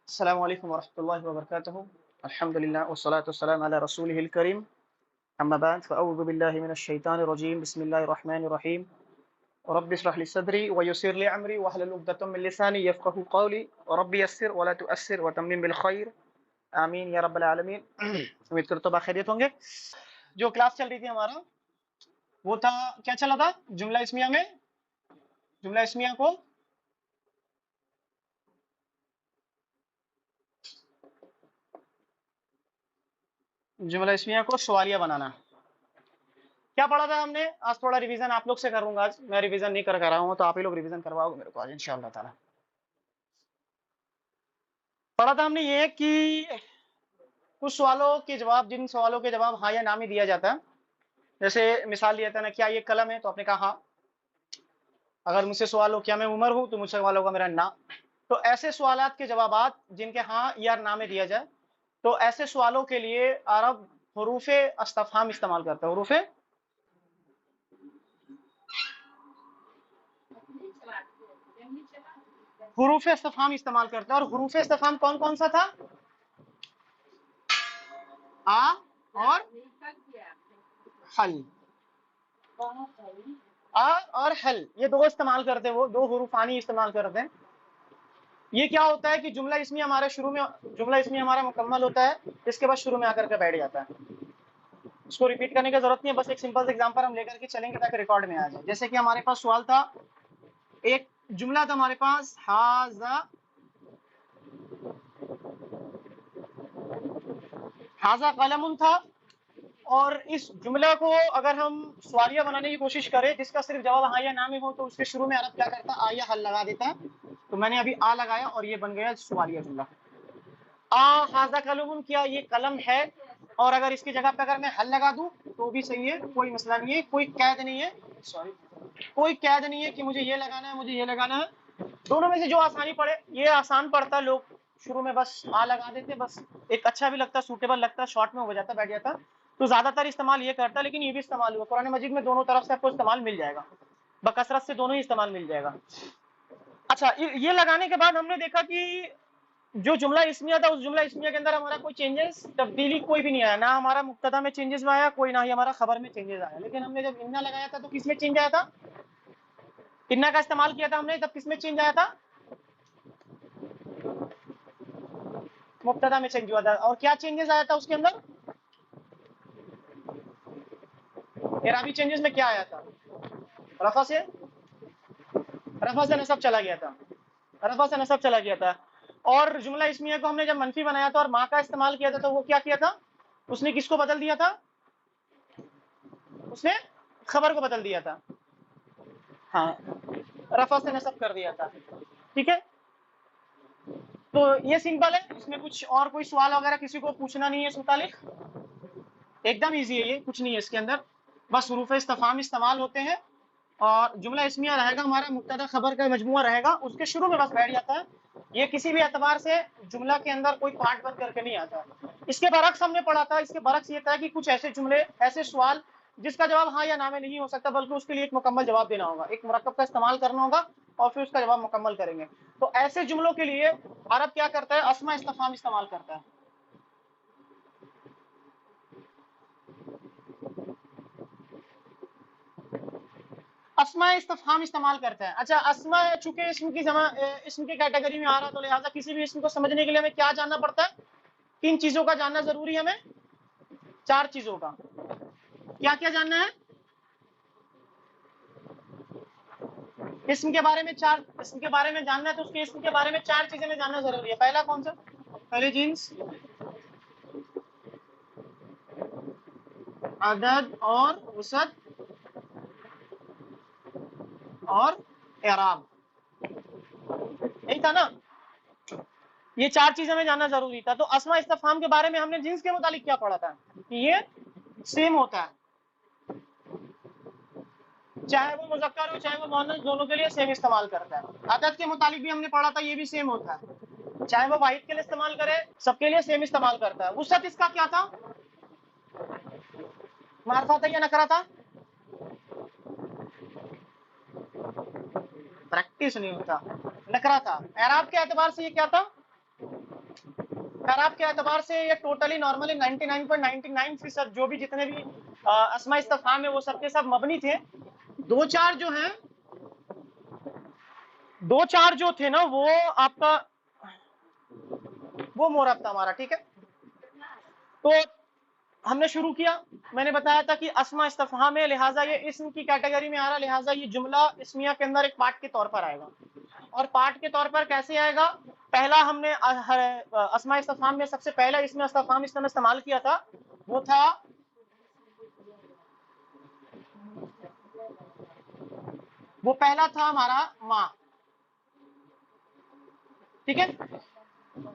السلام علیکم ورحمۃ اللہ وبرکاتہ الحمد للہ والصلاة والسلام علی رسولہ الکریم اما بعد فاعوذ باللہ من الشیطان الرجیم بسم اللہ الرحمن الرحیم رب اشرح لي صدری ويسر لي امری واحلل عقدۃ من لسانی یفقهوا قولی رب یسر ولا تؤثر وتمم بالخیر آمین یا رب العالمین امید کرتا ہوں بخیریت ہوں گے. جو کلاس چل رہی تھی ہمارا وہ تھا کیا چلا تھا جملہ اسمیہ میں جملہ اسمیہ کو سوالیہ بنانا. کیا پڑھا تھا ہم نے آج؟ تھوڑا ریویژن آپ لوگ سے کروں گا. آج میں ریویژن نہیں کر رہا ہوں تو آپ ہی لوگ ریویژن کرواؤ گے میرے کو آج انشاءاللہ تعالی. پڑھا تھا ہم نے یہ کہ کچھ سوالوں کے جواب، جن سوالوں کے جواب ہاں یا نہ میں دیا جاتا ہے. جیسے مثال دیا تھا نا، کیا یہ قلم ہے؟ تو آپ نے کہا ہاں. اگر مجھ سے سوال ہو کیا میں عمر ہوں، تو مجھ سے سوال ہوگا میرا نہ. تو ایسے سوالات کے جوابات جن کے ہاں یا نہ میں دیا جائے، تو ایسے سوالوں کے لیے عرب حروف استفہام استعمال کرتا ہے. حروف استفہام استعمال کرتا ہے. اور حروف استفہام کون کون سا تھا؟ آ اور حل. آ اور حل یہ دو استعمال کرتے ہیں، وہ دو حروفانی استعمال کرتے ہیں. یہ کیا ہوتا ہے کہ جملہ اسمیہ ہمارے شروع میں، جملہ اسمیہ ہمارا مکمل ہوتا ہے، اس کے بعد شروع میں آ کر کے بیٹھ جاتا ہے. اس کو ریپیٹ کرنے کی ضرورت نہیں ہے، بس ایک سمپل ایگزامپل ہم لے کر کے چلیں گے تاکہ ریکارڈ میں آ جائے. جیسے کہ ہمارے پاس سوال تھا، ایک جملہ تھا ہمارے پاس، ھذا قلم تھا. اور اس جملہ کو اگر ہم سوالیہ بنانے کی کوشش کریں جس کا صرف جواب ہاں یا نہ میں ہو، تو اس کے شروع میں عرب کیا کرتا ہے؟ آ یا حل لگا دیتا ہے. تو میں نے ابھی آ لگایا اور یہ بن گیا سوالیہ جملہ. ھذا قلم، کیا یہ قلم ہے؟ اور اگر اس کی جگہ پہ اگر میں حل لگا دوں تو بھی صحیح ہے، کوئی مسئلہ نہیں ہے، کوئی قید نہیں ہے. کوئی قید نہیں ہے کہ مجھے یہ لگانا ہے مجھے یہ لگانا ہے. دونوں میں سے جو آسانی پڑے. یہ آسان پڑتا ہے، لوگ شروع میں بس آ لگا دیتے، بس ایک اچھا بھی لگتا، سوٹیبل لگتا، شارٹ میں ہو جاتا، بیٹھ جاتا. تو زیادہ تر استعمال یہ کرتا ہے، لیکن یہ بھی استعمال ہوا قرآن مجید میں دونوں طرف سے آپ کو استعمال مل جائے گا، بکثرت سے دونوں ہی استعمال مل جائے گا. اچھا، یہ لگانے کے بعد ہم نے دیکھا کہ جو جملہ اسمیہ تھا اس جملہ اسمیہ کے اندر ہمارا کوئی چینجز، تبدیلی کوئی بھی نہیں آیا. نہ ہمارا مبتدا میں چینجز میں آیا کوئی، نہ ہی ہمارا خبر میں چینجز آیا. لیکن ہم نے جب انا لگایا تھا تو کس میں چینج آیا تھا؟ انا کا استعمال کیا تھا ہم نے، تب کس میں چینج آیا تھا؟ مبتدا میں چینج ہوا تھا. اور کیا چینجز آیا تھا اس کے اندر؟ اعرابی چینجز میں کیا آیا تھا؟ رفع سے نصب چلا گیا تھا. رفع سے نصب چلا گیا تھا. اور جملہ اسمیہ کو ہم نے جب منفی بنایا تھا اور ماں کا استعمال کیا تھا تو وہ کیا کیا تھا؟ اس نے کس کو بدل دیا تھا؟ اس نے خبر کو بدل دیا تھا. ہاں، رفع سے نصب کر دیا تھا. ٹھیک ہے، تو یہ سمپل ہے. اس میں کچھ اور کوئی سوال وغیرہ کسی کو پوچھنا نہیں ہے اس متعلق. ایک دم ایزی ہے، یہ کچھ نہیں ہے اس کے اندر. بس حروف استفہام استعمال ہوتے ہیں اور جملہ اسمیہ رہے گا ہمارا، مبتدا خبر کا مجموعہ رہے گا، اس کے شروع میں بس بیٹھ جاتا ہے. یہ کسی بھی اعتبار سے جملہ کے اندر کوئی پارٹ بن کر کے نہیں آتا. اس کے برعکس ہم نے پڑھا تھا، اس کے برعکس یہ تھا کہ کچھ ایسے جملے، ایسے سوال جس کا جواب ہاں یا نہ میں نہیں ہو سکتا، بلکہ اس کے لیے ایک مکمل جواب دینا ہوگا، ایک مرکب کا استعمال کرنا ہوگا اور پھر اس کا جواب مکمل کریں گے. تو ایسے جملوں کے لیے عرب کیا کرتا ہے؟ اسماء استفہام استعمال کرتا ہے. اسماء استفہام استعمال کرتا ہے. اچھا، اسماء چونکہ اسم کی کیٹیگری میں آ رہا، تو لہٰذا کسی بھی اسم کو سمجھنے کے لیے ہمیں کیا جاننا پڑتا ہے؟ کن چیزوں کا جاننا ضروری ہے ہمیں؟ 4 چیزوں کا. کیا کیا جاننا ہے؟ اسم کے بارے میں اسم کے بارے میں جاننا ہے تو اس کے اسم کے بارے میں 4 چیزیں میں جاننا ضروری ہے. پہلا کون سا؟ پہلے جنس، عدد اور وسعت اور اعراب. یہی تھا نا؟ یہ 4 چیزیں میں جاننا ضروری تھا. تو اسماء استفہام کے بارے میں ہم نے جنس کے متعلق کیا پڑھا تھا کہ یہ سیم ہوتا ہے، چاہے وہ مذکر ہو چاہے وہ مؤنث، دونوں کے لیے سیم استعمال کرتا ہے. عدد کے متعلق بھی ہم نے پڑھا تھا، یہ بھی سیم ہوتا ہے، چاہے وہ واحد کے لیے استعمال کرے سب کے لیے سیم استعمال کرتا ہے. وسعت اس کا کیا تھا؟ معرفہ تھا یا نکرہ تھا؟ پریکٹس نہیں ہوتا، نکرہ تھا. اعراب کے اعتبار سے یہ کیا تھا؟ खराब के एतबार से ये टोटली नॉर्मली 99.99% जो भी जितने भी अस्मा इस्तफहाम है वो सबके सब मबनी थे। दो चार जो थे ना वो आपका वो मोरब था हमारा, ठीक है। तो हमने शुरू किया, मैंने बताया था कि अस्मा इस्तफहाम है, लिहाजा ये इस्म की कैटेगरी में आ रहा, लिहाजा ये जुमला इस्मिया के अंदर एक पार्ट के तौर पर आएगा। और पार्ट के तौर पर कैसे आएगा? पहला हमने अस्मा इस्तफहाम में सबसे पहला इसमें इस्तफहाम इसमें इस्तेमाल किया था, वो था पहला था हमारा माँ, ठीक है।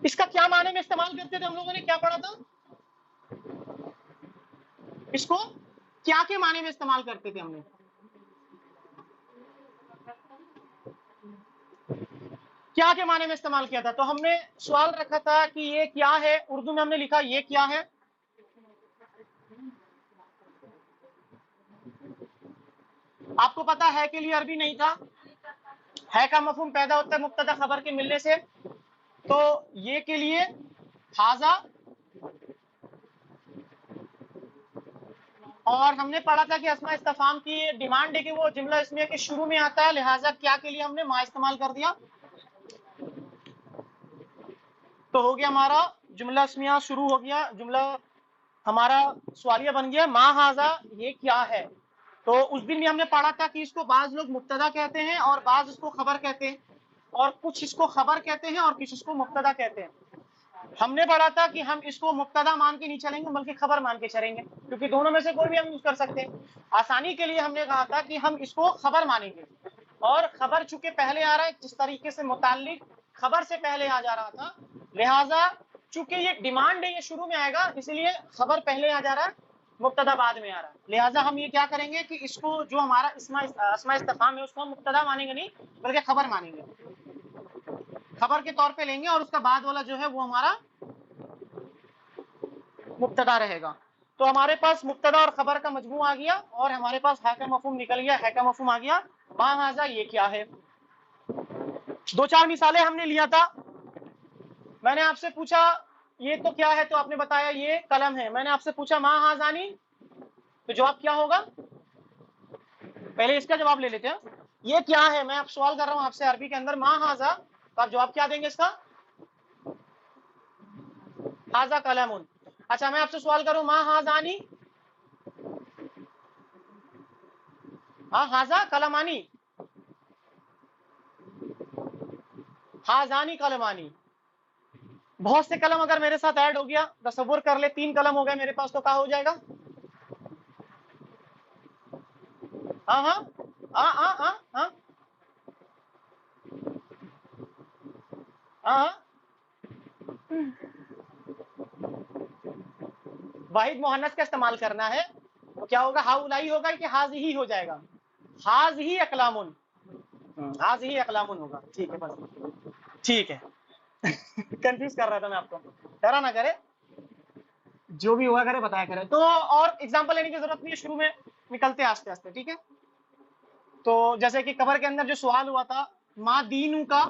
इसका क्या माने में इस्तेमाल करते थे हम लोगों ने, क्या पढ़ा था? इसको क्या के माने में इस्तेमाल करते थे हमने? क्या के माने में इस्तेमाल किया था? तो हमने सवाल रखा था कि ये क्या है, उर्दू में हमने लिखा ये क्या है। आपको पता है के लिए अरबी नहीं था, है का मफहूम पैदा होता है मुब्तदा खबर के मिलने से, तो ये के लिए हाजा, और हमने पढ़ा था कि अस्मा इस्तफहाम की डिमांड है कि वो जुमला इस्मिया के शुरू में आता है, लिहाजा क्या के लिए हमने मा इस्तेमाल कर दिया। तो हो गया हमारा जुमला इस्मिया शुरू हो गया, जुमला हमारा सवालिया बन गया, मा हाजा ये क्या है। तो उस दिन भी हमने पढ़ा था कि इसको बाज लोग मुब्तदा कहते हैं और बाज इसको खबर कहते हैं, और कुछ इसको खबर कहते हैं और कुछ इसको मुब्तदा कहते हैं। हमने पढ़ा था कि हम इसको मुब्तदा मान के नहीं चलेंगे बल्कि खबर मान के चलेंगे, क्योंकि दोनों में से कोई भी हम यूज कर सकते हैं। आसानी के लिए हमने कहा था कि हम इसको खबर मानेंगे, और खबर चूंकि पहले आ रहा है, जिस तरीके से मुताल्लिक खबर से पहले आ जा रहा था, लिहाजा चूंकि ये डिमांड है ये शुरू में आएगा, इसलिए खबर पहले आ जा रहा है, मुब्तदा बाद में आ रहा है। लिहाजा हम ये क्या करेंगे कि इसको जो हमारा अस्मा इस्तफहाम है उसको हम मुब्तदा मानेंगे नहीं बल्कि खबर मानेंगे, खबर के तौर पे लेंगे, और उसका बाद वाला जो है वो हमारा मुब्तदा रहेगा। तो हमारे पास मुब्तदा और खबर का मजमू आ गया, और हमारे पास है का मफहूम निकल गया, है का मफहूम आ गया। मा हाजा ये क्या है। दो चार मिसालें हमने लिया था, मैंने आपसे पूछा ये तो क्या है, तो आपने बताया ये कलम है। मैंने आपसे पूछा मा हाजानी, तो जवाब क्या होगा? पहले इसका जवाब ले लेते हैं, ये क्या है। मैं आप सवाल कर रहा हूं आपसे अरबी के अंदर मा हाजा, तो आप जवाब क्या देंगे इसका? हाजा कलमुन। अच्छा, मैं आपसे सवाल करूं मा हाजानी, हाँ हाजा कलमानी, हाजानी कलमानी। बहुत से कलम अगर मेरे साथ ऐड हो गया, तसव्वुर कर ले 3 कलम हो गए मेरे पास, तो क्या हो जाएगा? हाँ हाँ हाँ हाँ हाँ हाँ हाँ, वाहिद मुहन्नस का इस्तेमाल करना है, तो क्या होगा? हाउलाई होगा कि हाज ही हो जाएगा? हाज ही अकलामुन, हाज ही अकलामुन होगा, ठीक है बस, ठीक है। कंफ्यूज कर रहा था मैं आपको, डरा ना करे, जो भी हुआ करे बताया करे। तो और एग्जांपल लेने की जरूरत नहीं है, शुरू में निकलते आस्ते आस्ते, ठीक है। तो जैसे कि कबर के अंदर जो सवाल हुआ था माँ दीनू का,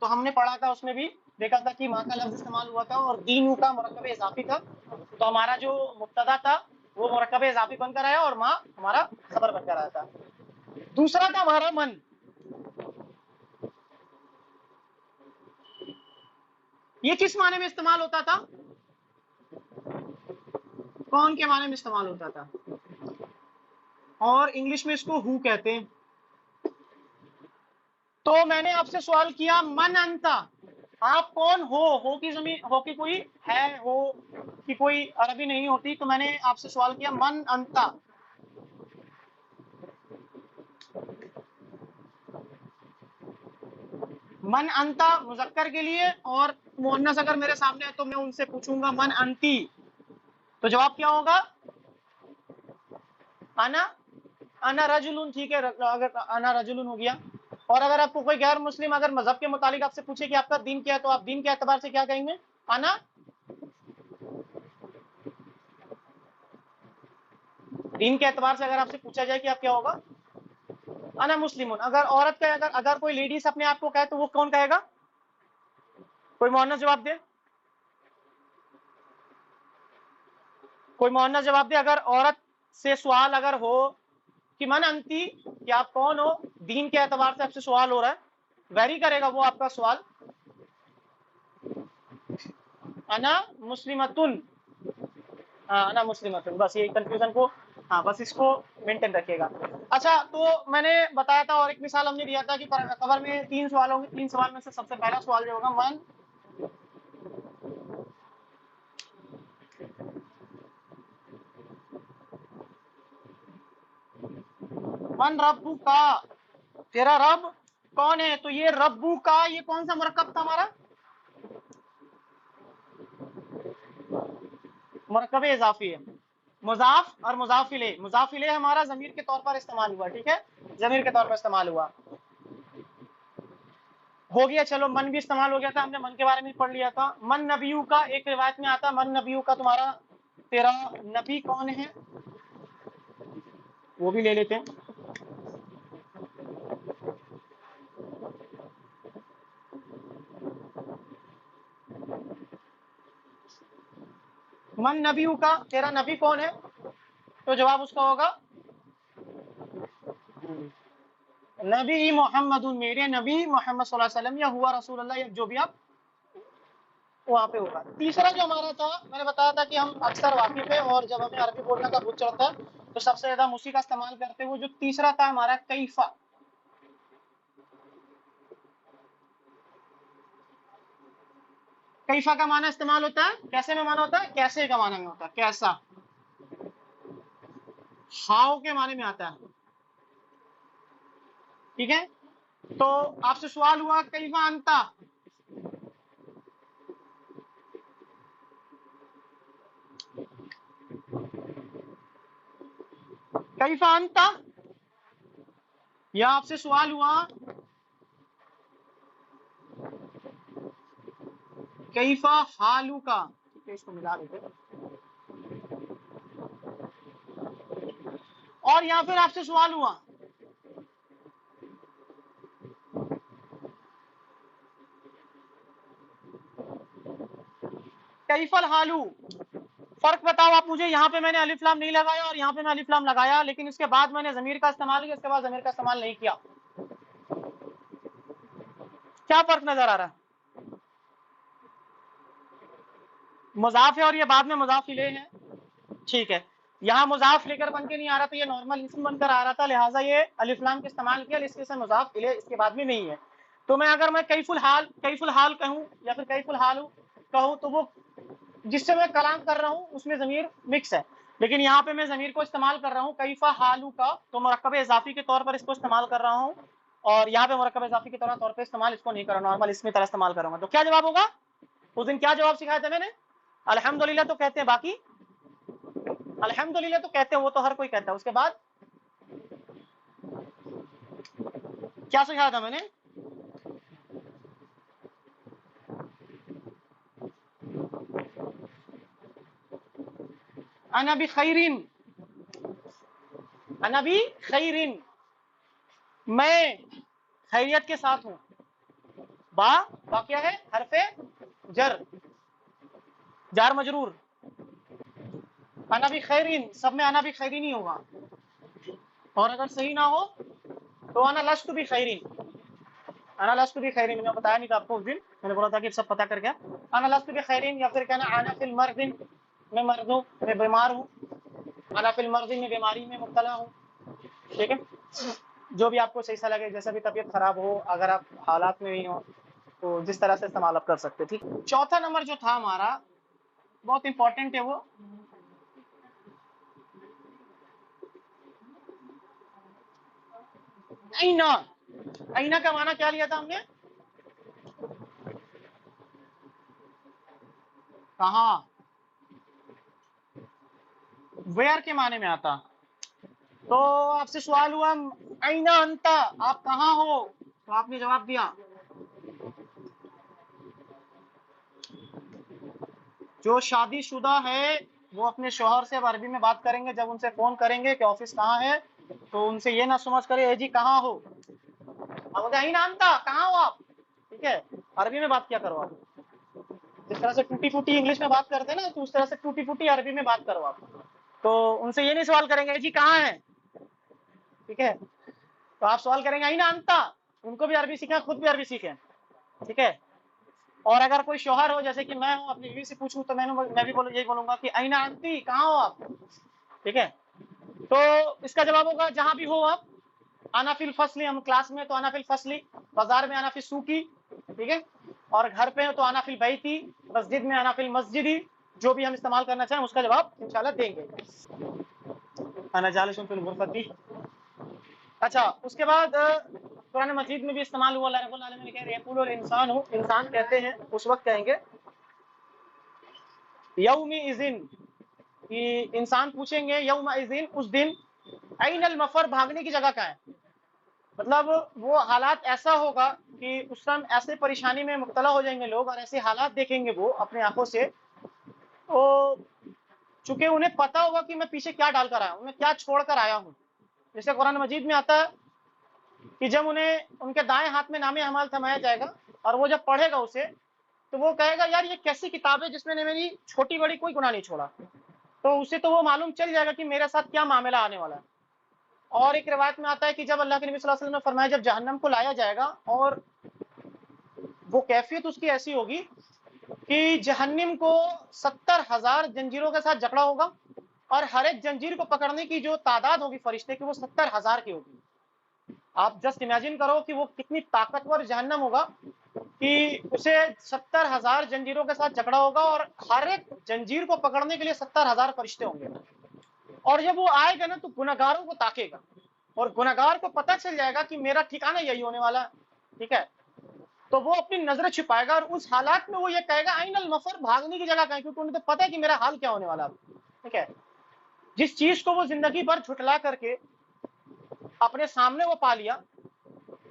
तो हमने पढ़ा था, उसमें भी देखा था कि माँ का लफ्ज इस्तेमाल हुआ था और दीनू का मुरक्कब इजाफी था, तो हमारा जो मुब्तदा था वो मुरक्कब इजाफी बनकर आया और माँ हमारा खबर बनकर आया था। दूसरा था हमारा मन, ये किस माने में इस्तेमाल होता था? कौन के माने में इस्तेमाल होता था? और इंग्लिश में इसको हु कहते हैं। तो मैंने आपसे सवाल किया मन अंता, आप कौन हो की जमीन, हो की कोई है, हो की कोई अरबी नहीं होती, तो मैंने आपसे सवाल किया मन अंता, मन अंता मुजक्कर के लिए, और मुअन्नस अगर मेरे सामने है तो मैं उनसे पूछूंगा मन अंती, तो जवाब क्या होगा? अना, अना रजुलुन, ठीक है, अगर अना रजुलुन हो गया। और अगर आपको कोई गैर मुस्लिम अगर मजहब के मुतालिक आपसे पूछे कि आपका दीन क्या है, तो आप दीन के एतबार से क्या कहेंगे? अना, दीन के एतबार से अगर आपसे पूछा जाए कि आप क्या होगा, अना मुस्लिमुन। अगर औरत का अगर कोई लेडीज अपने आप को कहे तो वो कौन कहेगा? कोई मुअन्नस जवाब दे। कोई मुअन्नस जवाब दे। अगर औरत से सवाल अगर हो कि मन अंती, कि आप कौन हो, दीन के एतबार से आपसे सवाल हो रहा है, वेरी करेगा वो आपका सवाल, अना मुस्लिमतुन, हाँ अना मुस्लिमतुन, बस ये कंफ्यूजन को, हाँ बस इसको मेंटेन रखिएगा। अच्छा, तो मैंने बताया था और एक मिसाल हमने दिया था कि कबर में 3 सवाल होंगे, 3 सवाल में से सबसे पहला सवाल जो होगा मन रब्बू का, तेरा रब कौन है। तो ये रब्बू का, ये कौन सा मुरक्कब था हमारा, मुरक्कब इजाफी है। मुजाफ और मुजाफिले, मुजाफिले हमारा जमीर के तौर पर इस्तेमाल हुआ, ठीक है, जमीर के तौर पर इस्तेमाल हुआ, हो गया। चलो मन भी इस्तेमाल हो गया था, हमने मन के बारे में पढ़ लिया था। मन नबियू का, एक रिवायत में आता मन नबियू का, तुम्हारा तेरा नबी कौन है, वो भी ले लेते हैं। मन नबियू का, तेरा नबी कौन है, तो जवाब उसका होगा नबी मोहम्मद, मेरे नबी मोहम्मद सल्लल्लाहु अलैहि वसल्लम, या हुआ रसूलुल्लाह, या जो भी आप वहां पे होगा। तीसरा जो हमारा था, मैंने बताया था कि हम अक्सर वाकिफ है और जब हमें अरबी बोलने का भूत चढ़ता है तो सबसे ज्यादा हम उसी का इस्तेमाल करते हैं। वो जो तीसरा था हमारा कैफा, कैफा का माना इस्तेमाल होता है, कैसे में माना होता है, कैसे का माना में होता है, कैसा, हाउ के माने में आता है, ठीक है। तो आपसे सवाल हुआ कैफा अंता, कैफा अंता, या आपसे सवाल हुआ कैफा हालू का, ठीक है, इसको मिला देते। और यहां फिर आपसे सवाल हुआ कैफल हालू, फर्क बताओ आप मुझे। यहाँ पे मैंने अलिफ लाम नहीं लगाया और यहाँ पे मैं अलिफ लाम लगाया, लेकिन इसके बाद मैंने जमीर का इस्तेमाल किया, इसके बाद जमीर का इस्तेमाल नहीं किया, क्या फर्क नजर आ रहा है। मुजाफ है और ये बाद में मुजाफ इले है, ठीक है। यहाँ मुजाफ लेकर बन के नहीं आ रहा था, ये नॉर्मल इसम बनकर आ रहा था, लिहाजा ये अलिफ लाम का इस्तेमाल किया, इसके से मुजाफ इले इसके बाद में नहीं है। तो मैं अगर मैं कैफुल हाल कहूँ या फिर कैफुल हाल कहूँ, तो वो जिससे मैं कलाम कर रहा हूँ उसमें जमीर मिक्स है, लेकिन यहाँ पे मैं जमीर को इस्तेमाल कर रहा हूँ कैफा हालू का, तो मुरक्कब इजाफी के तौर पर इसको इस्तेमाल कर रहा हूँ, और यहाँ पे मुरक्कब इजाफी के तौर पर इस्तेमाल इसको नहीं कर रहा, नॉर्मल इसमें तरह इस्तेमाल करूंगा। तो क्या जवाब होगा, उस दिन क्या जवाब सिखाया था मैंने, अल्हम्दुलिल्लाह तो कहते हैं, बाकी अल्हम्दुलिल्लाह तो कहते हैं, वो तो हर कोई कहता है। उसके बाद क्या सिखाया था मैंने, अना बी खैरिन, अना बी खैरिन, मैं खैरियत के साथ हूं। बा क्या है, हरफे जर, जार मजरूर, अना बी खैरिन, सब में अना बी खैरिन ही होगा, और अगर सही ना हो तो अना लस्तु बी खैरिन, अना लस्तु बी खैरिन, मैं बताया नहीं था आपको उस दिन, मैंने बोला था कि सब पता कर गया, अना लस्तु बी खैरिन, या फिर कहना अना फिल मर्दिन, मैं मर्द हूं, मैं बीमार हूं, अना फिल मर्दिन, में बीमारी में मुब्तला हूं, ठीक है। जो भी आपको सही सा लगे, जैसा भी तबीयत खराब हो, अगर आप हालात में नहीं हो, तो जिस तरह से इस्तेमाल आप कर सकते, ठीक। चौथा नंबर जो था हमारा बहुत इंपॉर्टेंट है, वो ऐना, ऐना का माना क्या लिया था हमने, कहा, वेयर के माने में आता। तो आपसे सवाल हुआ ऐना अंता, आप कहाँ हो, तो आपने जवाब दिया, जो शादीशुदा है वो अपने शोहर से अरबी में बात करेंगे, जब उनसे फोन करेंगे कि ऑफिस कहाँ है, तो उनसे ये ना समझ करे ए जी कहाँ हो, अब ही नाम था कहाँ हो आप, ठीक है, अरबी में बात किया करो आप, जिस तरह से टूटी फूटी इंग्लिश में बात करते हैं ना, तो उस तरह से टूटी फूटी अरबी में बात करो आप, تو ان سے یہ نہیں سوال کریں گے جی کہاں ہے، ٹھیک ہے، تو آپ سوال کریں گے اینا انتا، ان کو بھی عربی سیکھیں، خود بھی عربی سیکھیں، ٹھیک ہے۔ اور اگر کوئی شوہر ہو جیسے کہ میں ہوں اپنی بیوی سے پوچھوں تو میں بھی یہی بولوں گا کہ اینا انتی، کہاں ہو آپ، ٹھیک ہے۔ تو اس کا جواب ہوگا جہاں بھی ہو آپ، انا فی الفصلی، ہم کلاس میں تو انا فی الفصلی، بازار میں انا فی السوقی، ٹھیک ہے، اور گھر پہ تو انا فی البیتی، مسجد میں انا فی المسجدی، جو بھی ہم استعمال کرنا چاہیں اس کا جواب انشاءاللہ دیں گے۔ انا جالس فی الغرفۃ۔ اچھا اس کے بعد قرآن مجید میں بھی استعمال ہوا، اللہ رب العالمین نے کہا یقول الانسان، انسان کہتے ہیں، اس وقت کہیں گے یومئذ، کہ انسان پوچھیں گے یومئذ، اس دن، این المفر، بھاگنے کی جگہ کہاں ہے، مطلب وہ حالات ایسا ہوگا کہ اس ٹائم ایسے پریشانی میں مبتلا ہو جائیں گے لوگ، اور ایسے حالات دیکھیں گے وہ اپنے آنکھوں سے، تو چونکہ انہیں پتا ہوگا کہ میں پیچھے کیا ڈال کر آیا ہوں، میں کیا چھوڑ کر آیا ہوں۔ جیسے قرآن مجید میں آتا ہے کہ جب انہیں ان کے دائیں ہاتھ میں نام اعمال تھمایا جائے گا، اور وہ جب پڑھے گا اسے تو وہ کہے گا یار یہ کیسی کتاب ہے جس میں نے میری چھوٹی بڑی کوئی گناہ نہیں چھوڑا، تو اسے تو وہ معلوم چل جائے گا کہ میرے ساتھ کیا معاملہ آنے والا ہے۔ اور ایک روایت میں آتا ہے کہ جب اللہ کے نبی صلی اللہ علیہ وسلم نے فرمایا جب جہنم کو لایا جائے گا اور وہ کیفیت اس کی ایسی ہوگی کہ جہنم کو 70,000 زنجیروں کے ساتھ جکڑا ہوگا، اور ہر ایک زنجیر کو پکڑنے کی جو تعداد ہوگی فرشتے کی وہ 70,000 کی ہوگی۔ آپ جسٹ امیجن کرو کہ وہ کتنی طاقتور جہنم ہوگا کہ اسے 70,000 زنجیروں کے ساتھ جکڑا ہوگا، اور ہر ایک زنجیر کو پکڑنے کے لیے 70,000 فرشتے ہوں گے، اور جب وہ آئے گا نا تو گناہگاروں کو تاکے گا، اور گناہگار کو پتہ چل جائے گا کہ میرا ٹھکانہ یہی ہونے والا ہے، ٹھیک ہے، تو وہ اپنی نظریں چھپائے گا، اور اس حالات میں وہ یہ کہے گا این المفر، بھاگنے کی جگہ کہیں، کیونکہ انہیں تو پتہ ہے کہ میرا حال کیا ہونے والا ہے، ٹھیک ہے۔ جس چیز کو وہ زندگی بھر جھٹلا کر کے اپنے سامنے وہ پا لیا،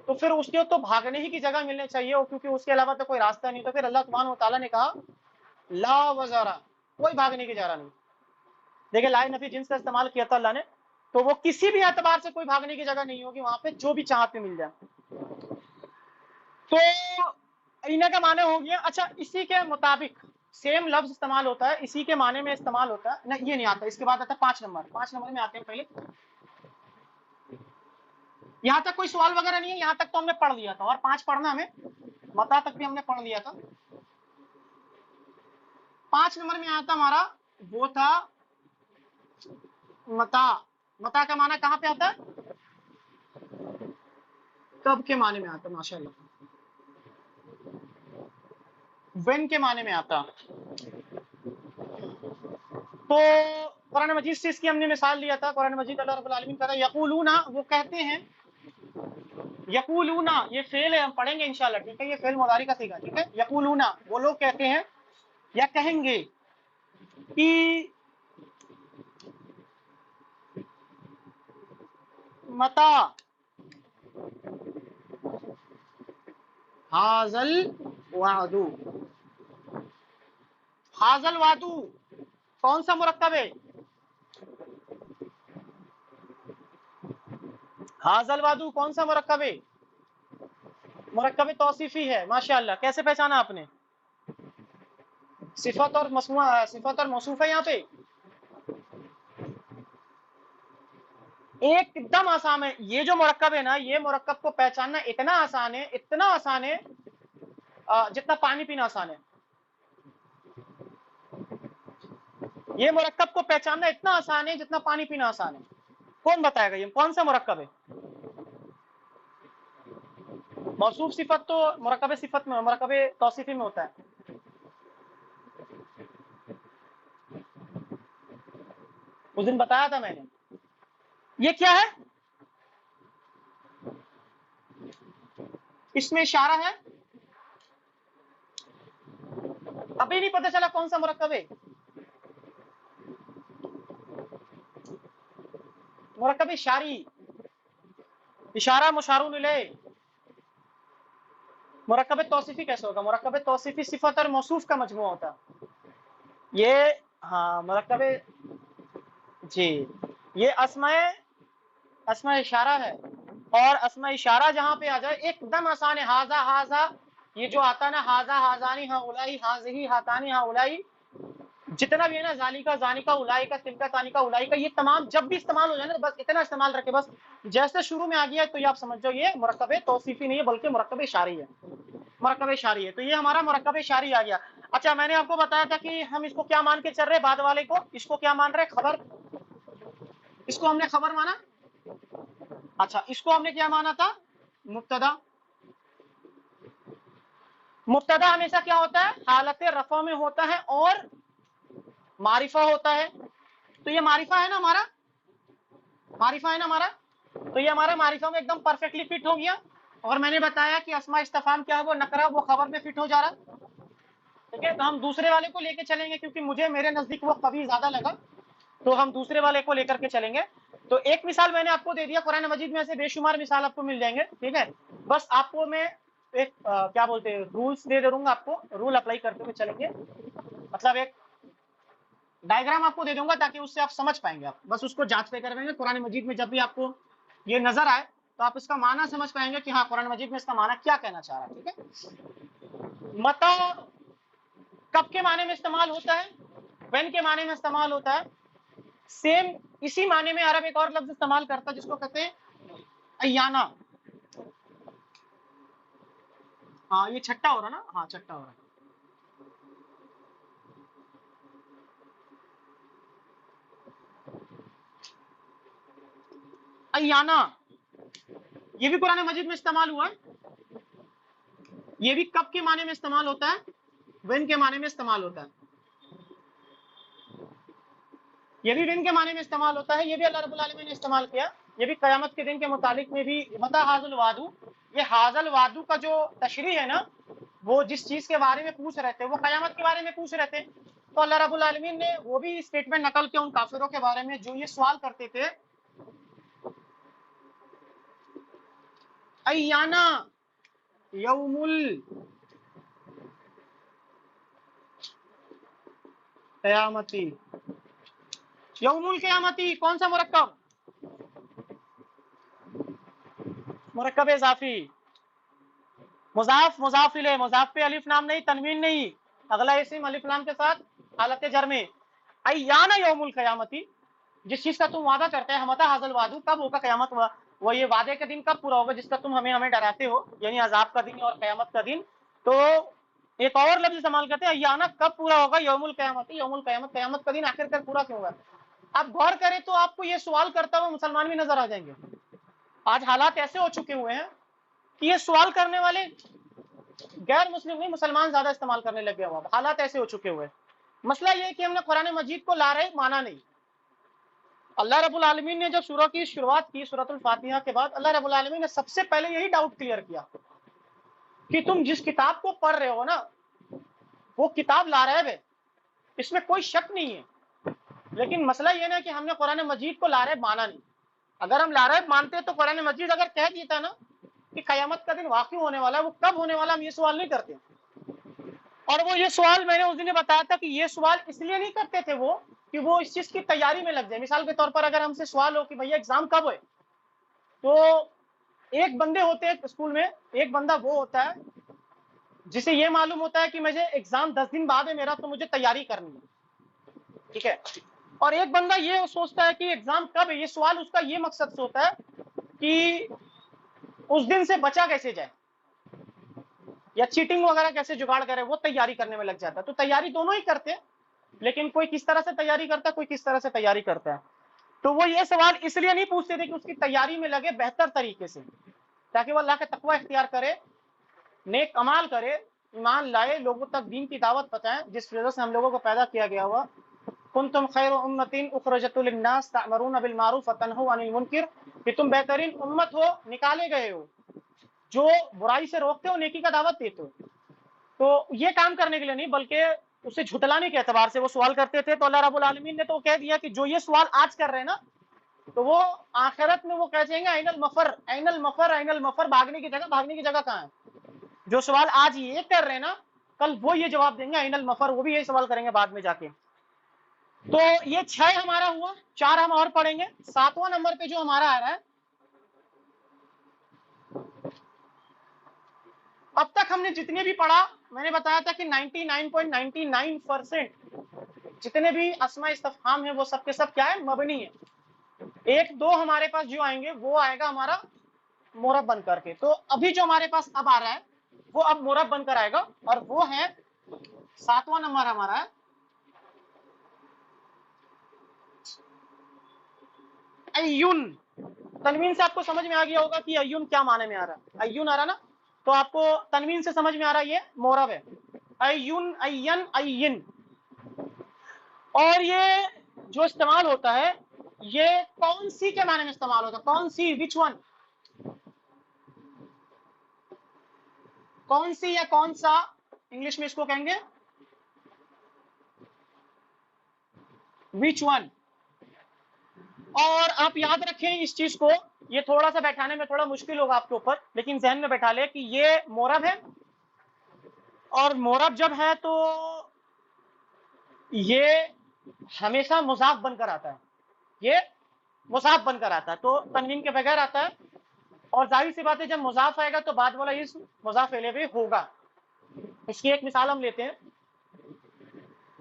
تو پھر اس کو تو بھاگنے ہی کی جگہ ملنی چاہیے، کیونکہ اس کے علاوہ تو کوئی راستہ نہیں۔ تو پھر اللہ سبحانہ و تعالیٰ نے کہا لا وزارہ، کوئی بھاگنے کی جگہ نہیں۔ دیکھیں لائے نفی جنس کا استعمال کیا تھا اللہ نے، تو وہ کسی بھی اعتبار سے کوئی بھاگنے کی جگہ نہیں ہوگی، وہاں پہ جو بھی چاہت پہ مل جائے۔ تو اینا کا معنی ہو گیا۔ اچھا اسی کے مطابق سیم لفظ استعمال ہوتا ہے، اسی کے معنی میں استعمال ہوتا ہے، نہیں یہ نہیں آتا، اس کے بعد آتا ہے 5 نمبر، 5 نمبر میں آتے ہیں پہلے، یہاں تک کوئی سوال وغیرہ نہیں ہے، یہاں تک تو ہم نے پڑھ لیا تھا، اور 5 پڑھنا ہمیں، متا تک بھی ہم نے پڑھ لیا تھا۔ 5 نمبر میں آتا ہمارا وہ تھا متا، متا کا معنی کہاں پہ آتا ہے، کب کے معنی میں آتا ہے، ماشاء اللہ، وین کے معنی میں آتا۔ تو قرآن مجید سے اس کی ہم نے مثال لیا تھا، قرآن مجید اللہ رب العالمین کہتا ہے یقولون، وہ کہتے ہیں، یقولون یہ فعل ہے، ہم پڑھیں گے انشاءاللہ، ٹھیک ہے، یہ فعل مضارع کا صیغہ، ٹھیک ہے، یقولون وہ لوگ کہتے ہیں یا کہیں گے کہ متا حاضل وعدو، حاضل وعدو کون سا مرکب ہے، حاضل وعدو کون سا مرکب ہے، مرکب توصیفی ہے، ماشاءاللہ، کیسے پہچانا آپ نے، صفت اور صفت اور موصوف ہے یہاں پہ، ایک دم آسان ہے، یہ جو مرکب ہے نا، یہ مرکب کو پہچاننا اتنا آسان ہے، اتنا آسان ہے جتنا پانی پینا آسان ہے، یہ مرکب کو پہچاننا اتنا آسان ہے جتنا پانی پینا آسان ہے۔ کون بتائے گا یہ کون سا مرکب ہے، موصوف صفت تو مرکب صفت میں، مرکب توصیفی میں ہوتا ہے، اس دن بتایا تھا میں نے، یہ کیا ہے، اس میں اشارہ ہے، ابھی نہیں پتہ چلا کون سا مرکب ہے، مرکب اشاری، اشارہ مشارون الیہ، مرکب توصیفی کیسے ہوگا، مرکب توصیفی صفت اور موصوف کا مجموعہ ہوتا ہے، یہ ہاں مرکب، جی یہ اسماء اشارہ ہے، اور اسماء اشارہ جہاں پہ آ جائے ایک دم آسان ہے، ہاذا ہاذا، یہ جو آتا نا ہاذا ہاذانی ہاؤلائی، ہاذہی ہاتانی ہاؤلائی، जितना भी है ना, जालिका, जानिका, उलाइका, तिलका, तानिका, उलाइका, ये तमाम जब भी इस्तेमाल हो जाए ना, बस इतना इस्तेमाल रखे, बस जैसे शुरू में आ गया तो ये आप समझ जाओ ये मुरक्कब तौसीफी नहीं है बल्कि मुरक्कब इशारी है, मुरक्कब इशारी है। तो ये हमारा मुरक्कब इशारी आ गया। अच्छा, मैंने आपको बताया था कि हम इसको क्या मान के चल रहे, बाद वाले को, इसको क्या मान रहे, खबर, इसको हमने खबर माना। अच्छा, इसको हमने क्या माना था, मुब्तदा। मुब्तदा हमेशा क्या होता है, हालत रफ़ा में होता है और मारिफा होता है। तो ये मारिफा है ना हमारा, मारिफा है ना हमारा, तो ये हमारा मारिफा में एकदम परफेक्टली फिट हो गया। और मैंने बताया कि अस्मा इस्तफाम क्या है, वो नकरा, वो खबर में फिट हो जा रहा। ठीक है, तो हम दूसरे वाले को लेके चलेंगे क्योंकि मुझे मेरे नजदीक वो कभी ज्यादा लगा, तो हम दूसरे वाले को लेकर के चलेंगे। तो एक मिसाल मैंने आपको दे दिया, कुरान मजीद में ऐसे बेशुमार मिसाल आपको मिल जाएंगे। ठीक है, बस आपको मैं एक क्या बोलते हैं, रूल्स दे दूंगा, आपको रूल अप्लाई करते हुए चलेंगे, मतलब एक डायग्राम आपको दे दूंगा ताकि उससे आप समझ पाएंगे, आप बस उसको जांचते कर पाएंगे। कुरान मजीद में जब भी आपको ये नजर आए तो आप इसका माना समझ पाएंगे कि हाँ, कुरान मजीद में इसका माना क्या कहना चाह रहा है। ठीक है, मता कब के माने में इस्तेमाल होता है, व्हेन के माने में इस्तेमाल होता है। सेम इसी माने में अरब एक और लफ्ज इस्तेमाल करता है जिसको कहते हैं अयाना। हाँ, ये छट्टा हो रहा ना, हाँ छट्टा हो रहा है। अयाना, ये भी कुरान मजीद में इस्तेमाल हुआ है। ये भी कब के माने में इस्तेमाल होता है, व्हेन के माने में इस्तेमाल होता है। ये भी व्हेन के माने में इस्तेमाल होता है, ये भी अल्लाह रब्बुल आलमीन ने इस्तेमाल किया। ये भी कयामत के दिन के मुतालिक में भी, मता हाजुल वादू, ये हाजल वादू का जो तशरीह है ना, वो जिस चीज के बारे में पूछ रहे थे, वो कयामत के बारे में पूछ रहे थे, तो अल्लाह रब्बुल आलमीन ने वो भी स्टेटमेंट नकल किया उन काफिरों के बारे में जो ये सवाल करते थे, अय्याना यौमुल कयामती। यौमुल कयामती कौन सा मुरक्कब, मुरक्कब इजाफी, मुजाफ, मुजाफ इले, मुजाफ पे अलिफ नाम नहीं, तनवीन नहीं, अगला इस्म अलिफ लाम के साथ हालत जर में। अय्याना यौमुल कयामती, जिस चीज का तुम वादा करते हैं, हमता हाजल वादू, कब होगा कयामत, वो ये वादे का दिन कब पूरा होगा जिसका तुम हमें हमें डराते हो, यानी अजाब का दिन और कयामत का दिन। तो एक और लफ्ज इस्तेमाल करते हैं, अय्याना कब पूरा होगा, यौमुल कयामती, यौमुल कयामत, कयामत का दिन आखिरकार पूरा क्यों होगा। आप गौर करें तो आपको ये सवाल करता हुआ मुसलमान भी नजर आ जाएंगे। आज हालात ऐसे हो चुके हुए हैं कि ये सवाल करने वाले गैर मुस्लिम नहीं, मुसलमान ज्यादा इस्तेमाल करने लग गया हुआ, हालात ऐसे हो चुके हुए। मसला ये है कि हमने कुरान मजीद को ला रहे माना नहीं। अल्लाह रब्बुल आलमीन ने जब सूरह की शुरुआत की, सूरतुल फातिहा के बाद अल्लाह रब्बुल आलमीन ने सबसे पहले यही डाउट क्लियर किया कि तुम जिस किताब को पढ़ रहे हो ना, वो किताब ला रहे है, इसमें कोई शक नहीं है। लेकिन मसला ये ना कि हमने कुरान मजीद को ला रहे माना नहीं। अगर हम ला रहे मानते तो कुरान मजीद अगर कह देता ना कि कयामत का दिन वाकई होने वाला है, वो कब होने वाला, हम ये सवाल नहीं करते। और वो ये सवाल मैंने उस दिन बताया था कि ये सवाल इसलिए नहीं करते थे वो कि वो इस चीज की तैयारी में लग जाए। मिसाल के तौर पर अगर हमसे सवाल हो कि भैया एग्जाम कब है, तो एक बंदे होते हैं स्कूल में, एक बंदा वो होता है जिसे ये मालूम होता है कि मुझे एग्जाम 10 दिन बाद है मेरा, तो मुझे तैयारी करनी है। ठीक है, और एक बंदा ये सोचता है कि एग्जाम कब है, ये सवाल उसका ये मकसद से होता है कि उस दिन से बचा कैसे जाए या चीटिंग वगैरह कैसे जुगाड़ करे, वो तैयारी करने में लग जाता है। तो तैयारी दोनों ही करते हैं, लेकिन कोई किस तरह से तैयारी करता है, कोई किस तरह से तैयारी करता है। तो वो ये सवाल इसलिए नहीं पूछते थे कि उसकी तैयारी में लगे बेहतर तरीके से, ताकि वो अल्लाह का तकवा इख्तियार करे, नेक अमाल करे, ईमान लाए, लोगों तक दीन की दावत पहुंचाए, जिस वजह से हम लोगों को पैदा किया गया हुआ। कुंतुम खैर उम्मतिन उखरजत लिन्नास तअमरून बिल मारूफ व तनहून अनिल मुनकर, कि तुम बेहतरीन उम्मत हो, निकाले गए हो, जो बुराई से रोकते हो, नेकी का दावत देते हो। तो ये काम करने के लिए नहीं, बल्कि उसे झुटलाने के एतबार से वो सवाल करते थे। तो अल्लाह रब्बुल आलमीन ने तो कह दिया कि जो ये सवाल आज कर रहे हैं ना, तो वो आखिरत में वो कह जाएंगे anal muffle, anal muffle, anal muffle, भागने की जगह, भागने की जगह कहाँ है। जो सवाल आज ये कर रहे हैं ना, कल वो ये जवाब देंगे ऐनल मफर, वो भी यही सवाल करेंगे बाद में जाके। तो ये 6 हमारा हुआ, 4 हम और पढ़ेंगे। 7वां नंबर पे जो हमारा आ रहा है, अब तक हमने जितने भी पढ़ा, मैंने बताया था कि 99.99% जितने भी अस्मा इस्तफहाम है वो सब के सब क्या है, मबनी है। एक दो हमारे पास जो आएंगे वो आएगा हमारा मोरब बन करके। तो अभी जो हमारे पास अब आ रहा है वो अब मोरब बनकर आएगा, और वो है 7वां नंबर हमारा है अय्युन। तनवीन से आपको समझ में आ गया होगा कि अय्युन क्या माने में आ रहा है, अय्युन आ रहा ना, तो आपको तनवीन से समझ में आ रहा है ये मोरब है, अय्युन, अय्यन, अय्यिन। और ये जो इस्तेमाल होता है ये कौन सी के माने में इस्तेमाल होता है, कौन सी, विच वन, कौन सी या कौन सा, इंग्लिश में इसको कहेंगे विच वन। और आप याद रखें इस चीज को, ये थोड़ा सा बैठाने में थोड़ा मुश्किल होगा आपके ऊपर, लेकिन जहन में बैठा ले कि ये मोरब है, और मोरब जब है तो ये हमेशा मुजाफ बनकर आता है, ये मुजाफ बनकर आता है, तो तनवीन के बगैर आता है। और जाहिर सी बात है जब मुजाफ आएगा तो बाद वाला इस्म मुजाफ इलैहि भी होगा। इसकी एक मिसाल हम लेते हैं।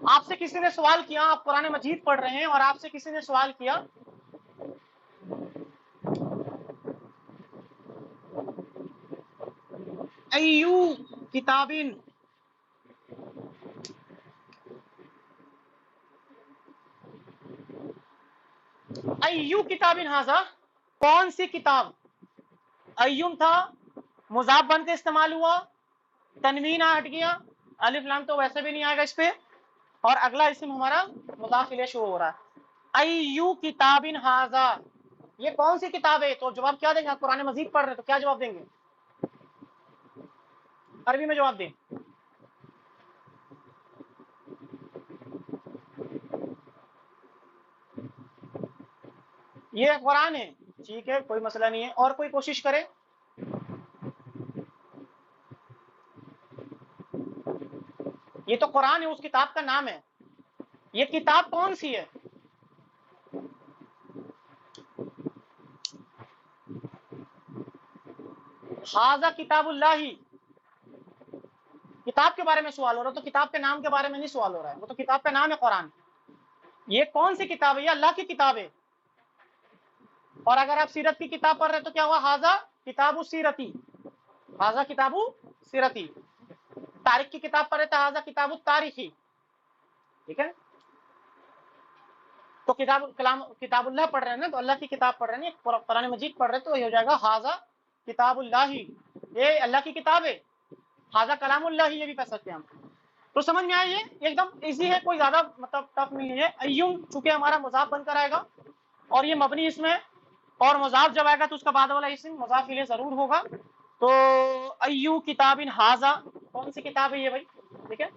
आपसे किसी ने सवाल किया, आप कुरान मजीद पढ़ रहे हैं और आपसे किसी ने सवाल किया अय्यू किताबिन, अय्यू किताबिन हाजा, कौन सी किताब। अय्युम था, मुजाफ बन के इस्तेमाल हुआ, तनवीन हट गया, अलिफ लाम तो वैसे भी नहीं आएगा इस पे, और अगला इस्म हमारा मुजाफ इलैहि शुरू हो रहा है। अय्यू किताबिन हाजा, ये कौन सी किताब है। तो जवाब क्या देंगे, आप कुरान मजीद पढ़ रहे हैं तो क्या जवाब देंगे, अरबी में जवाब दें। ये कुरान है, ठीक है, कोई मसला नहीं है। और कोई कोशिश करे, ये तो कुरान है, उस किताब का नाम है, ये किताब कौन सी है। हाजा किताबुल्लाही, किताब के बारे में सवाल हो रहा है, तो किताब के नाम के बारे में नहीं सवाल हो रहा है, वो तो किताब का नाम है कुरान। ये कौन सी किताब है, ये अल्लाह की किताब है। और अगर आप सीरत की किताब पढ़ रहे हैं तो क्या हुआ, हाजा किताबु सीरती, हाजा किताबु सीरती। तारीख की किताब पढ़ रहे थे, हाजा किताबु तारीखी, ठीक है। तो किताबुल्लाह पढ़ रहे हैं ना, तो अल्लाह की किताब पढ़ रहे हैं, कुरान मजीद पढ़ रहे हैं, तो ये हो जाएगा हाजा किताबुल्लाही, ये अल्लाह की किताब है। हाजा कलामुल्लाही, ये भी कह सकते हैं हम। तो समझ में आया, ये एकदम इजी है, कोई ज्यादा मतलब टफ नहीं है। अय्युम चूंकि हमारा मुजाफ बनकर आएगा और ये मबनी इसमें, और मुजाफ जब आएगा तो उसका बाद वाला इसम मुजाफ इलैहि जरूर होगा। तो अय्यू किताबिन हाजा, कौन सी किताब है ये भाई, ठीक है।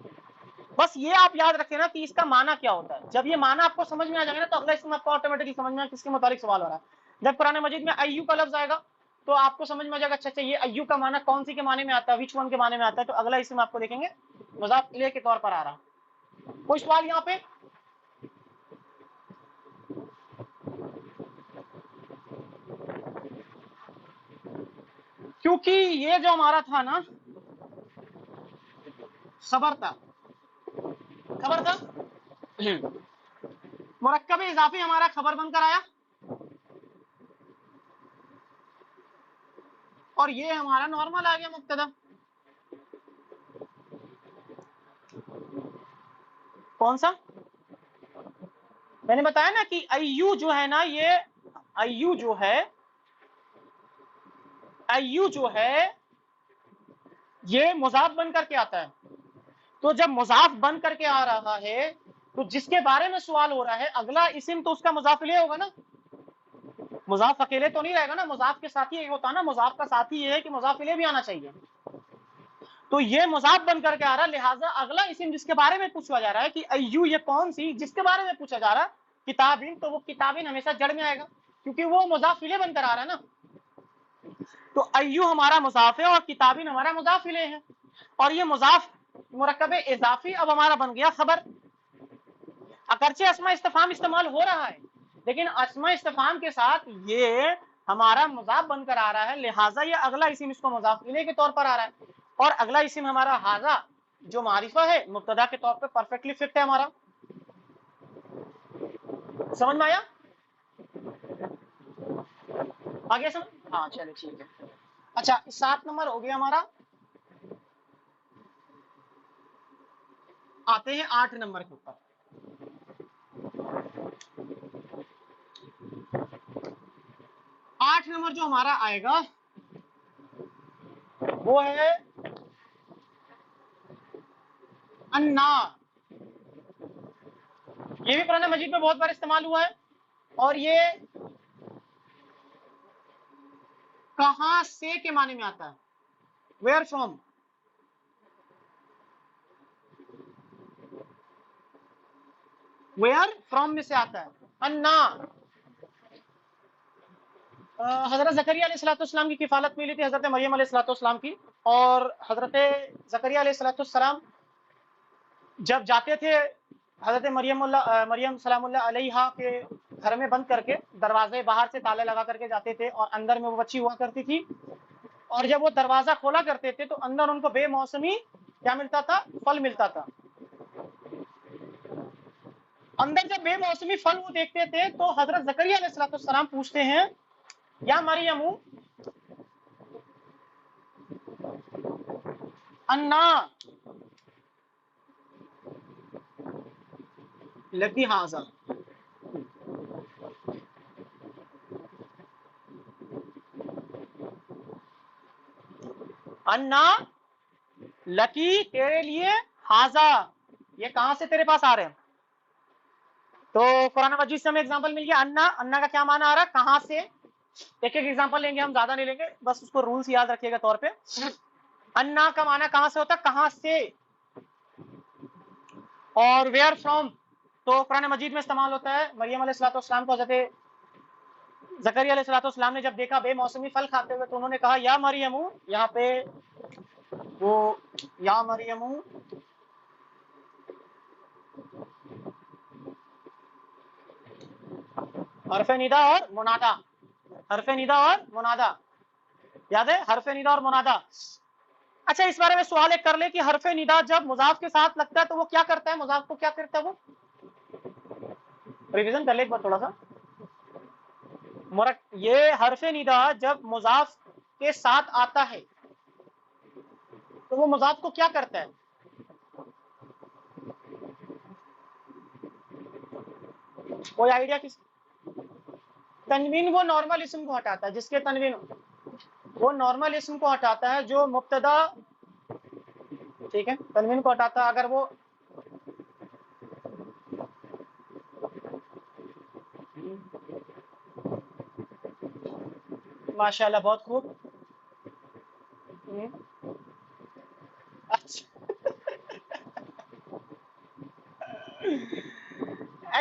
बस ये आप याद रखें ना कि इसका माना क्या होता है। जब ये माना आपको समझ में आ जाएगा ना तो अगला इसम आपको ऑटोमेटिकली समझ में किसके मुतालिक सवाल हो रहा है। जब कुरान मजीद में अय्यू का लफ्ज आएगा तो आपको समझ में आ जाएगा, अच्छा ये अय्यू का माना कौन सी के माने में आता है, विच वन के माने में आता है। तो अगला इसम आपको देखेंगे मुजाफ इलैहि के तौर पर आ रहा। कोई सवाल यहाँ पे, क्योंकि ये जो हमारा था ना खबर था, खबर था, मुरक्कब इजाफी हमारा खबर बनकर आया, और ये हमारा नॉर्मल आ गया मुब्तदा। कौन सा, मैंने बताया ना कि अय्यू जो है ना, ये अय्यू जो है, अय्यू जो है ये मुजाफ बन करके आता है। तो जब मुजाफ बन करके आ रहा है तो जिसके बारे में सवाल हो रहा है अगला इस्म तो उसका मुजाफ इलैहि होगा ना, मुजाफ अकेले तो नहीं रहेगा ना, मुजाफ के साथ ही होता है ना, मुजाफ का साथ ही ये है कि मुजाफ इलैहि भी आना चाहिए। तो ये मुजाफ बन करके आ रहा है, लिहाजा अगला इस्म जिसके बारे में पूछा जा रहा है कि अय्यू ये कौन सी, जिसके बारे में पूछा जा रहा है किताबिन, तो वो किताबिन हमेशा जड़ में आएगा क्योंकि वो मुजाफ इलैहि बनकर आ रहा है ना। तो अय्यू हमारा मुजाफ है और किताबिन हमारा मुजाफ इलैहि है, और ये मुजाफ मुरक्कब इजाफी अब हमारा बन गया खबर। अगरचे अस्मा इस्तिफाम इस्तेमाल हो रहा है लेकिन अस्मा इस्तिफाम के साथ ये हमारा मुजाफ बनकर आ रहा है, लिहाजा ये अगला इस्म इसको मुजाफ इलैहि के तौर पर आ रहा है। और अगला इस्म हमारा हाजा जो मारिफा है मुब्तदा के तौर पर परफेक्टली फिट है हमारा। समझ में आया? आ गया समझ? हाँ चलो ठीक है। अच्छा 7 नंबर हो गया हमारा, आते हैं 8 नंबर के ऊपर। 8 नंबर जो हमारा आएगा वो है अन्नार। ये भी कुरान मजीद में बहुत बार इस्तेमाल हुआ है, और ये कहां से के माने में आता है, वेयर फ्रॉम। वेयर फ्रॉम में से आता है अन्नार। हजरत जकरिया अलैहिस्सलाम की किफालत मिली थी हजरत मरियम अलैहिस्सलाम की, और हजरत जकरिया अलैहिस्सलाम जब जाते थे हजरत मरियम सलामुल्लाह अलैहा के घर में बंद करके, दरवाजे बाहर से ताले लगा करके जाते थे, और अंदर में वो बच्ची हुआ करती थी, और जब वो दरवाजा खोला करते थे तो अंदर उनको बेमौसमी क्या मिलता था, फल मिलता था। अंदर जब बेमौसमी फल वो देखते थे तो हजरत जकरिया अलैहिस्सलाम पूछते हैं, या मरियमू अन्ना लकी हाजा, अन्ना लकी तेरे लिए हाजा, ये कहां से तेरे पास आ रहे हैं। तो कुरान मजीद से हमें एग्जांपल मिल गया अन्ना। अन्ना का क्या माना आ रहा है, कहां से। एक एक एग्जांपल लेंगे हम, ज्यादा नहीं लेंगे, बस उसको रूल्स याद रखिएगा तौर पे। अन्ना का माना कहां से होता है, कहां से। और वेयर फ्रॉम तो कुरान मजीद में इस्तेमाल होता है। मरियम अलैहिस्सलाम को हज़रत ज़करिया अलैहिस्सलाम ने जब देखा बेमौसमी फल खाते हुए तो उन्होंने कहा या मरियमू, यहाँ पे वो या मरियमू हरफे निदा और मुनादा, हरफे निदा और मुनादा याद है, हरफे निदा और मुनादा। अच्छा इस बारे में सवाल एक कर ले कि हरफे निदा जब मुजाफ के साथ लगता है तो वो क्या करता है, मुजाफ को क्या करता है, वो रिवीजन कर ले एक बार थोड़ा सा। ये हरफे निदा जब मुजाफ के साथ आता है तो वो मुजाफ को क्या करता है, कोई आइडिया किस। तनवीन वो नॉर्मल इस्म को हटाता है, जिसके तनवीन वो नॉर्मल इस्म को हटाता है जो मुब्तदा, ठीक है, तनवीन को हटाता है अगर वो माशाल्लाह बहुत खूब। अच्छा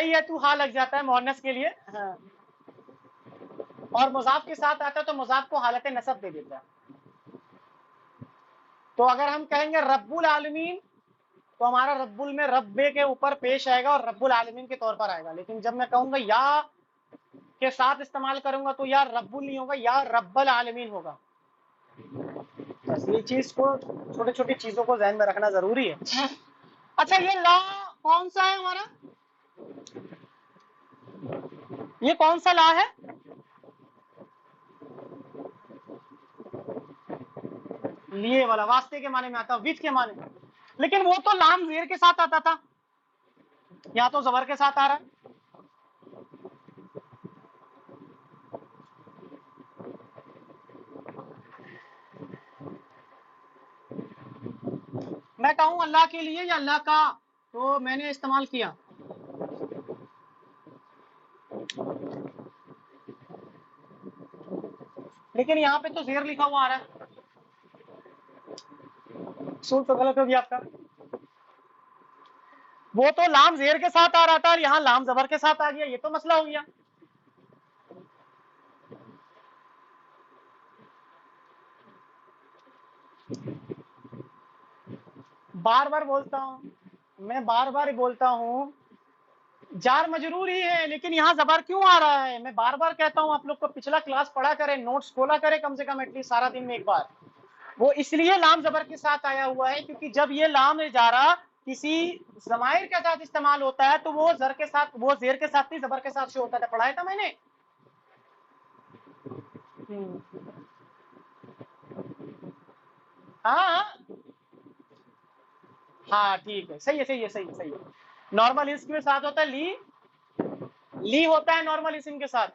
ये तू हाँ लग जाता है मुअन्नस के लिए, हाँ। और मुजाफ के साथ आता है तो मुजाफ को हालत नसब दे देता है। तो अगर हम कहेंगे रब्बुल आलमीन तो हमारा रब्बुल में रब्बे के ऊपर पेश आएगा और रब्बुल आलमीन के तौर पर आएगा, लेकिन जब मैं कहूंगा या के साथ इस्तेमाल करूंगा तो या रब्बुल नहीं होगा, या रब्बल आलमीन होगा। बस ये चीज को, छोटी छोटी चीजों को ध्यान में रखना जरूरी है। अच्छा ये ला कौन सा है हमारा, ये कौन सा ला है, लिए वाला, वास्ते के माने में आता, विथ के माने में, लेकिन वो तो लाम जेर के साथ आता था, या तो जबर के साथ आ रहा है। मैं कहूं अल्लाह के लिए या अल्लाह का, तो मैंने इस्तेमाल किया, लेकिन यहाँ पे तो जेर लिखा हुआ आ रहा है, सूल तो गलत हो गया आपका। वो तो लाम जेर के साथ आ रहा था और यहाँ लाम जबर के साथ आ गया, ये तो मसला हो गया। बार बार बोलता हूँ मैं, बार बार बोलता हूँ जार मजरूर ही है, लेकिन यहाँ जबर क्यों आ रहा है। मैं बार बार कहता हूँ आप लोग को पिछला क्लास पढ़ा करें, नोट्स खोला करें कम से कम एटलीस्ट सारा दिन में एक बार। वो इसलिए लाम जबर के साथ आया हुआ है क्योंकि जब ये लाम इजारा کسی ضمائر کے ساتھ استعمال ہوتا ہے تو وہ زر کے ساتھ، وہ زیر کے ساتھ نہیں زبر کے ساتھ سے ہوتا تھا، پڑھایا تھا میں نے. ہاں ہاں ٹھیک ہے، صحیح ہے صحیح ہے صحیح ہے صحیح ہے. نارمل اسم کے ساتھ ہوتا ہے لی ہوتا ہے نارمل اسم کے ساتھ،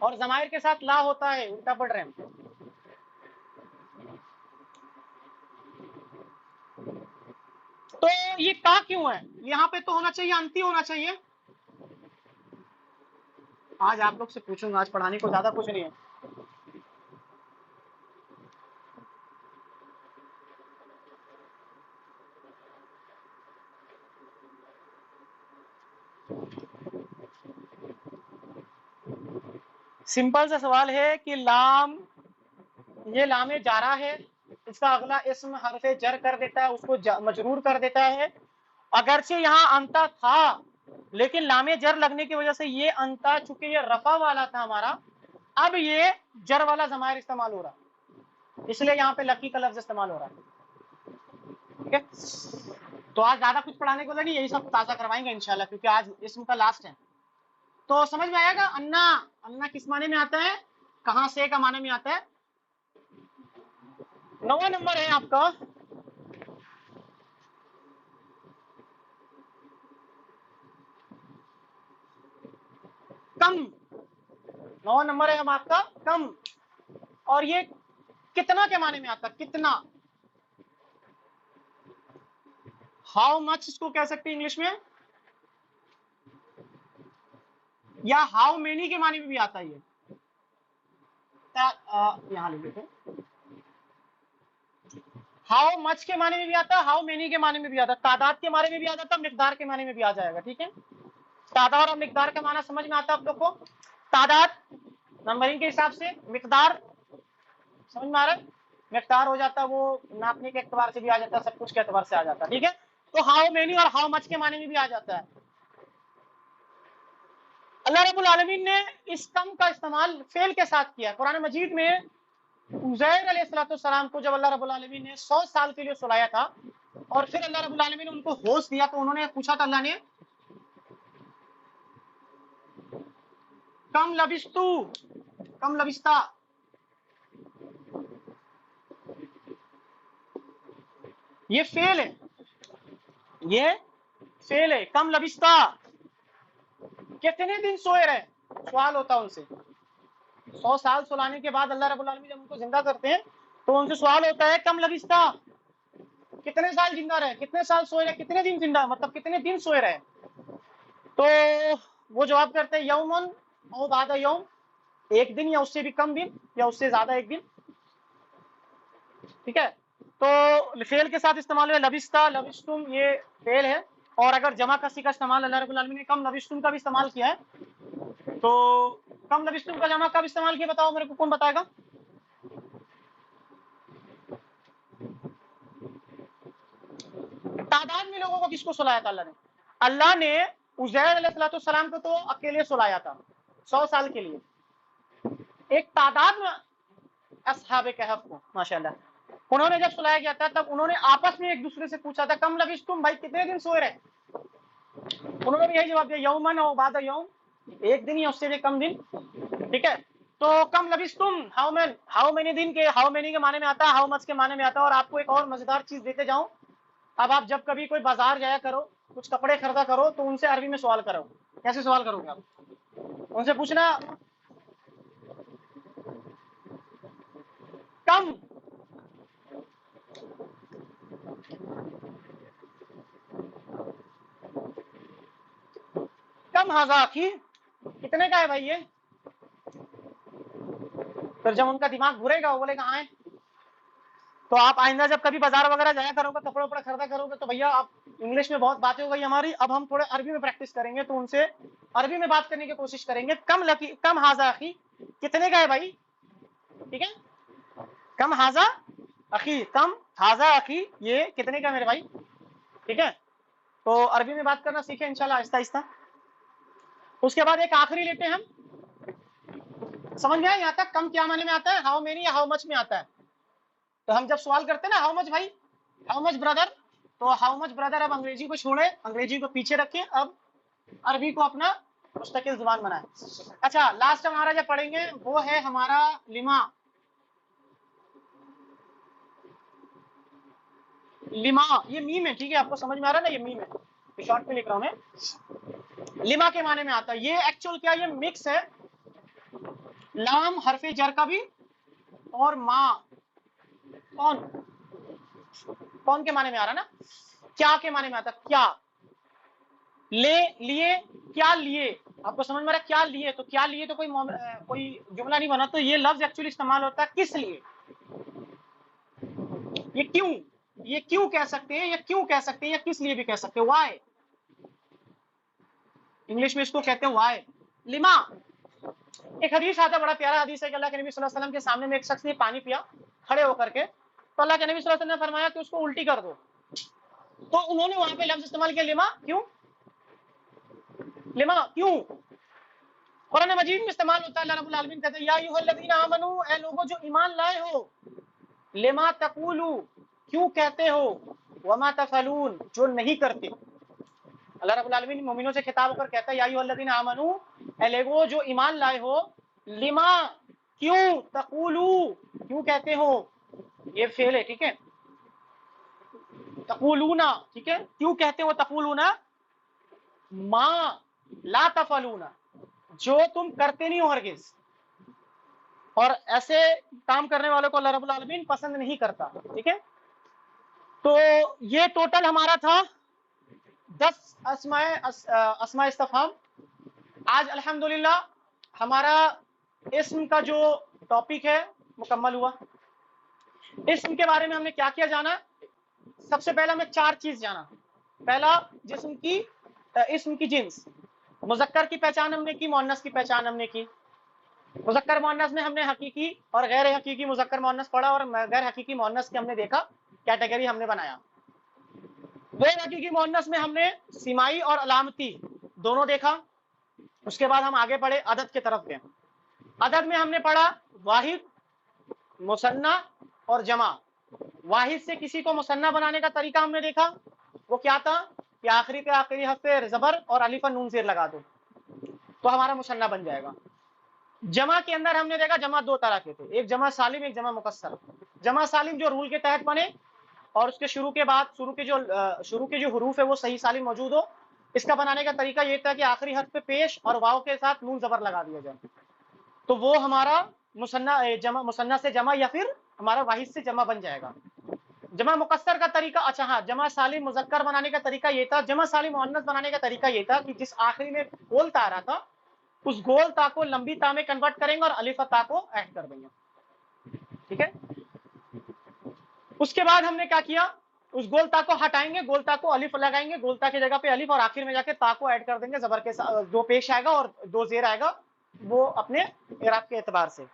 اور ضمائر کے ساتھ لا ہوتا ہے. الٹا پڑھ رہے ہیں. تو یہ کا کیوں ہے؟ یہاں پہ تو ہونا چاہیے انتی ہونا چاہیے. آج آپ لوگ سے پوچھوں گا، آج پڑھانے کو زیادہ کچھ نہیں ہے. سمپل سا سوال ہے کہ لام، یہ لام جارہ ہے، اس کا اگلا اسم حرف جر کر دیتا ہے، اس کو مجرور کر دیتا ہے. اگرچہ یہاں انتا تھا لیکن لام جر لگنے کی وجہ سے یہ انتا، چونکہ یہ رفع والا تھا ہمارا، اب یہ جر والا ضمائر استعمال ہو رہا، اس لیے یہاں پہ لکی کا لفظ استعمال ہو رہا ہے. ٹھیک ہے، تو آج زیادہ کچھ پڑھانے کو نہیں، یہی سب تازہ کروائیں گے انشاءاللہ، کیونکہ آج اسم کا لاسٹ ہے. تو سمجھ میں آئے گا. انا، انا کس معنی میں آتا ہے؟ کہاں سے کا معنی میں آتا ہے. 9واں نمبر ہے آپ کا. کم، 9واں نمبر ہے ہم آپ کا کم. اور یہ کتنا کے معنی میں آتا ہے؟ کتنا. ہاؤ مچ اس کو کہہ سکتے ہیں انگلش میں، یا ہاؤ مینی کے معنی میں بھی آتا ہے. یہ یہاں لے لیتے ہیں. ہاؤ مچ کے معنی میں بھی آتا ہے، ہاؤ مینی کے معنی میں بھی آتا ہے، تعداد کے معنی میں بھی آ جاتا ہے، مقدار کے معنی میں بھی آ جائے گا. ٹھیک ہے، تعداد اور مقدار کا معنی سمجھ میں آتا ہے آپ لوگ کو. تعداد نمبرنگ کے حساب سے، مقدار سمجھ میں آ رہا ہے، مقدار ہو جاتا ہے وہ ناپنے کے اعتبار سے بھی آ جاتا ہے، سب کچھ کے اعتبار سے آ جاتا ہے. ٹھیک ہے، تو ہاؤ مینی اور ہاؤ مچ کے معنی میں بھی آ جاتا ہے. اللہ رب العالمین نے اس کم کا استعمال فعل کے ساتھ کیا. قرآن مجید میں عزیر علیہ السلام کو جب اللہ رب العالمین نے 100 سال کے لیے سلایا تھا، اور پھر اللہ رب العالمین نے ان کو ہوش دیا، تو انہوں نے پوچھا تھا اللہ نے، کم لبستو، کم لبستہ. یہ فعل ہے، یہ فعل ہے. کم لبستہ، کتنے دن سوئے رہے. سوال ہوتا ان سے 100 سال سلانے کے بعد اللہ رب العالمین جب ان کو زندہ کرتے ہیں تو ان سے سوال ہوتا ہے کم لبستہ، کتنے سال زندہ رہے، کتنے سال سوئے رہے، کتنے دن زندہ، مطلب کتنے دن سوئے رہے. تو وہ جواب کرتے ہیں یومن او بعد یوم، ایک دن یا اس سے بھی کم دن یا اس سے زیادہ ایک دن. ٹھیک ہے، تو فعل کے ساتھ استعمال ہے. لبستہ، لبستم یہ فعل ہے. اور اگر جمع کسی کا استعمال اللہ رب العالمین نے کم لبستم کا بھی استعمال کیا ہے، تو کم لبستم کا جمع کب استعمال کیا بتاؤ میرے کو، کون بتائے گا. تعداد میں لوگوں کو کس کو سلایا تھا اللہ نے؟ اللہ نے عزیر علیہ السلام کو تو اکیلے سلایا تھا 100 سال کے لیے. ایک تعداد میں اصحاب کہف کو ماشاءاللہ انہوں نے جب سلایا گیا تھا، تب انہوں نے آپس میں ایک دوسرے سے پوچھا تھا کم لبستم، بھائی کتنے دن سوئے رہے. انہوں نے بھی یہی جواب دیا یومن او بعد یوم، ایک دن یا اس سے بھی کم دن. ٹھیک ہے، تو کم لبستم ہاؤ مینی دن کے، ہاؤ مینی کے معنی میں آتا ہے، ہاؤ مچ کے معنی میں آتا ہے. اور آپ کو ایک اور مزیدار چیز دیتے جاؤں، اب آپ جب کبھی کوئی بازار جایا کرو، کچھ کپڑے خریدا کرو، تو ان سے عربی میں سوال کرو. کیسے سوال کرو گے آپ؟ ان سے پوچھنا کم، کم ہاذا کی، کتنے کا ہے بھائی یہ. پھر جب ان کا دماغ گھرے گا، وہ بولے گا آئیں. تو آپ آئندہ جب کبھی بازار وغیرہ جایا کرو گے، کپڑے وپڑے خریدا کرو گے، تو بھیا آپ انگلش میں بہت باتیں ہو گئی ہماری، اب ہم تھوڑے عربی میں پریکٹس کریں گے، تو ان سے عربی میں بات کرنے کی کوشش کریں گے. کم ہاذا اخی، کتنے کا ہے بھائی. ٹھیک ہے، کم ہاذا اخی، کم ہاذا اخی، یہ کتنے کا میرے بھائی. ٹھیک ہے، تو عربی میں بات کرنا سیکھیں انشاءاللہ آہستہ آہستہ. اس کے بعد ایک آخری لیتے ہیں ہم. سمجھ میں آیا یہاں تک کم کیا معنی میں آتا ہے؟ ہاؤ مینی یا ہاؤ مچ میں آتا ہے. تو ہم جب سوال کرتے ہیں نا ہاؤ مچ بھائی، ہاؤ مچ بردر، तो हाउ मच ब्रदर अब अंग्रेजी को छोड़े, अंग्रेजी को पीछे रखें, अब अरबी को अपना मुस्तकिल जुबान बनाए। अच्छा, लास्ट हमारा जब पढ़ेंगे वो है हमारा लिमा। लिमा ये मीम है, ठीक है, आपको समझ में आ रहा है ना, ये मीम है, शॉर्ट में लिख रहा हूं मैं। लिमा के माने में आता है, ये एक्चुअल क्या, ये मिक्स है लाम हरफे जर का भी और माँ। कौन कौन के माने में आ रहा ना, क्या के माने में आता, क्या, ले, लिए, क्या लिए, आपको समझ में आ रहा है, क्या लिए, तो क्या लिए तो कोई जुमला नहीं बना, तो ये लफ्ज एक्चुअली इस्तेमाल होता है किस लिए, ये क्यों, ये क्यों कह सकते हैं, ये क्यों कह सकते हैं, या किस लिए भी कह सकते हैं, वाई, इंग्लिश में इसको कहते हैं वाई, लिमा। एक हदीस आता, बड़ा प्यारा हदीस है कि अल्लाह के नबी सल्लल्लाहु अलैहि वसल्लम के सामने में एक शख्स ने पानी पिया खड़े होकर के, तो अल्लाह के नबी सल्लल्लाहु अलैहि वसल्लम ने फरमाया कि उसको उल्टी कर दो, तो उन्होंने वहां पे लफ्ज इस्तेमाल किया लिमा, क्यों, लिमा क्यों। कुरान मजीद में इस्तेमाल होता है, अल्लाह रब्बुल आलमीन कहते हैं या अय्युहल्लज़ीना आमनू, ए लोगों जो ईमान लाए हो, लिमा तक़ूलू, क्यों कहते हो, वमा तफ़अलून, जो नहीं करते। अल्लाह रब्बुल आलमीन मोमिनों से खिताब होकर कहता है या अय्युहल्लज़ीना आमनू, ए लोगों जो ईमान लाए हो, लिमा क्यों, तक़ूलू क्यों कहते हो, ये फेल है, ठीक है, तक़ूलूना, ठीक है, क्यों कहते हो तक़ूलूना, मा ला तफ़अलूना, जो तुम करते नहीं हो हरगिज, और ऐसे काम करने वालों को अल्लाह रब्बुल आलमीन पसंद नहीं करता, ठीक है। तो ये टोटल हमारा था 10 अस्माए इस्तफहाम। आज अल्हम्दुलिल्लाह हमारा इस्म का जो टॉपिक है मुकम्मल हुआ। इस्म के बारे में हमने क्या किया जाना, सबसे पहले हमें 4 चीज जाना। पहला, जिस्म की इस्म की जिन्स, मुज़क्कर की पहचान हमने की, मुअन्नस की पहचान हमने की। मुज़क्कर मुअन्नस में हमने हकीकी और गैर हकीकी मुज़क्कर मुअन्नस पढ़ा, और गैर हकीकी मुअन्नस के हमने देखा कैटेगरी हमने बनाया। गैर हकीकी मुअन्नस में हमने सीमाई और अलामती दोनों देखा। उसके बाद हम आगे बढ़े अदद की तरफ गए। अदद में हमने पढ़ा वाहिद, मुसन्ना और जमा। वाहिद से किसी को मुसन्ना बनाने का तरीका हमने देखा, वो क्या था कि आखिरी पे आखिरी हर्फ पे जबर और अलिफ और नून ज़ेर लगा दो तो हमारा मुसन्ना बन जाएगा। जमा के अंदर हमने देखा जमा 2 तरह के थे, एक जमा सालिम, एक जमा मुकस्सर। जमा सालिम जो रूल के तहत बने और उसके शुरू के जो हुरूफ है वो सही सालिम मौजूद हो, इसका बनाने का तरीका ये था कि आखिरी हर्फ पे पेश और वाव के साथ नून जबर लगा दिया जाए, तो वो हमारा मुसन्ना से जमा या फिर हमारा वाहिद से जमा बन जाएगा। जमा मुकस्सर का तरीका, अच्छा हाँ, जमा सालिम मुज़क्कर बनाने का तरीका ये था, जमा सालिम मुअन्नस बनाने का तरीका ये था कि जिस आखिरी में गोल ता आ रहा था उस गोल ता को लंबी ता में कन्वर्ट करेंगे और अलिफ ता को ऐड कर देंगे, ठीक है। उसके बाद हमने क्या किया, उस गोल ता को हटाएंगे, गोल ता को अलिफ लगाएंगे, गोल ता की जगह पे अलिफ, और आखिर में जाके ता को ऐड कर देंगे जबर के साथ, 2 पेश आएगा और 2 ज़ेर आएगा, वो अपने इराब के एतबार से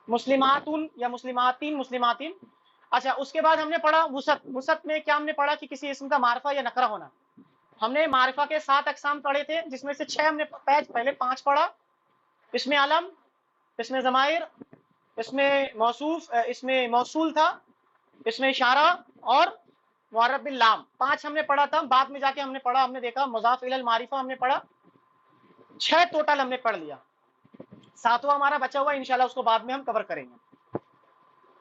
मुस्लिमातुन या मुस्लिमातीन, मुस्लिमातीन। अच्छा, उसके बाद हमने पढ़ा वुसत। वुसत में क्या हमने पढ़ा कि किसी इस्म का मारिफा या नकरा होना। हमने मारिफा के 7 अक़साम पढ़े थे, जिसमें से 6 हमने पहले 5 पढ़ा। इसमें आलम, इसमें ज़माइर, इसमें मौसूफ, इसमें मौसूल था, इसमें इशारा और मुअर्रब बिल लाम, 5 हमने पढ़ा था। बाद में जाके हमने पढ़ा, हमने देखा मुज़ाफ इलल मारिफा हमने पढ़ा, 6 टोटल हमने पढ़ लिया, 7वां हमारा बचा हुआ, इंशाल्लाह उसको बाद में हम कवर करेंगे।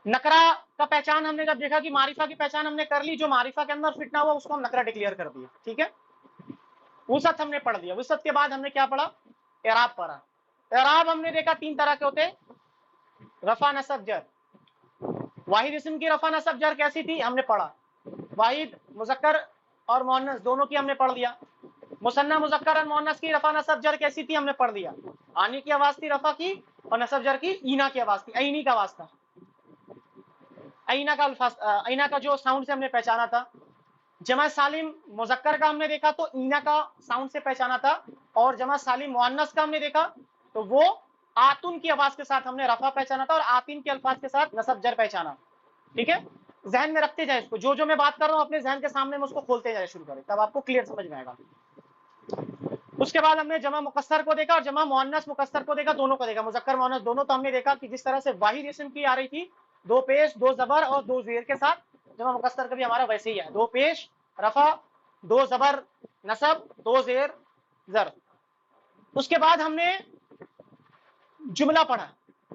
नकरा का पहचान हमने जब देखा कि मारिफा की पहचान हमने कर ली, जो मारिफा के अंदर फिट ना हुआ उसको हम नकरा डिक्लेयर कर दिए, ठीक है। वुसत हमने पढ़ लिया। वुसत के बाद हमने क्या पढ़ा, एराब पढ़ा। एराब हमने देखा 3 तरह के होते, रफा नसब जर। वाहिद इस्म की रफा नसब जर कैसी थी हमने पढ़ा, वाहिद मुज़क्कर और मुअन्नस दोनों की हमने पढ़ लिया। मुसन्ना मुज़क्कर और मुअन्नस की रफा नसब जर कैसी थी हमने पढ़ लिया, आनी की आवाज थी रफा की, और नसब जर की ईना की आवाज थी, ऐनी का आवाज था, ऐना का अल्फाज, ऐना का जो साउंड से हमने पहचाना था। जमा सालिम मुज़क्कर का हमने देखा तो ईना का साउंड से पहचाना था, और जमा सालिम मुअन्नस का हमने देखा तो वो आतुन की आवाज के साथ हमने रफा पहचाना था, और आतिन के अल्फाज के साथ नसब जर पहचाना, ठीक है। जहन में रखते जाए इसको, जो मैं बात कर रहा हूँ अपने जहन के सामने में उसको खोलते जाए शुरू करें, तब आपको क्लियर समझ में आएगा। उसके बाद हमने जमा मुकस्सर को देखा और जमा मुअन्नस मुकस्सर को देखा, दोनों को देखा, मुज़क्कर मुअन्नस दोनों। तो हमने देखा कि जिस तरह से वाहिद इस्म की आ रही थी 2 पेश 2 जबर और 2 ज़ेर के साथ, जमा मुकस्सर का भी हमारा वैसे ही है, 2 पेश रफा, 2 जबर नसब, 2 जेर जर। उसके बाद हमने जुमला पढ़ा।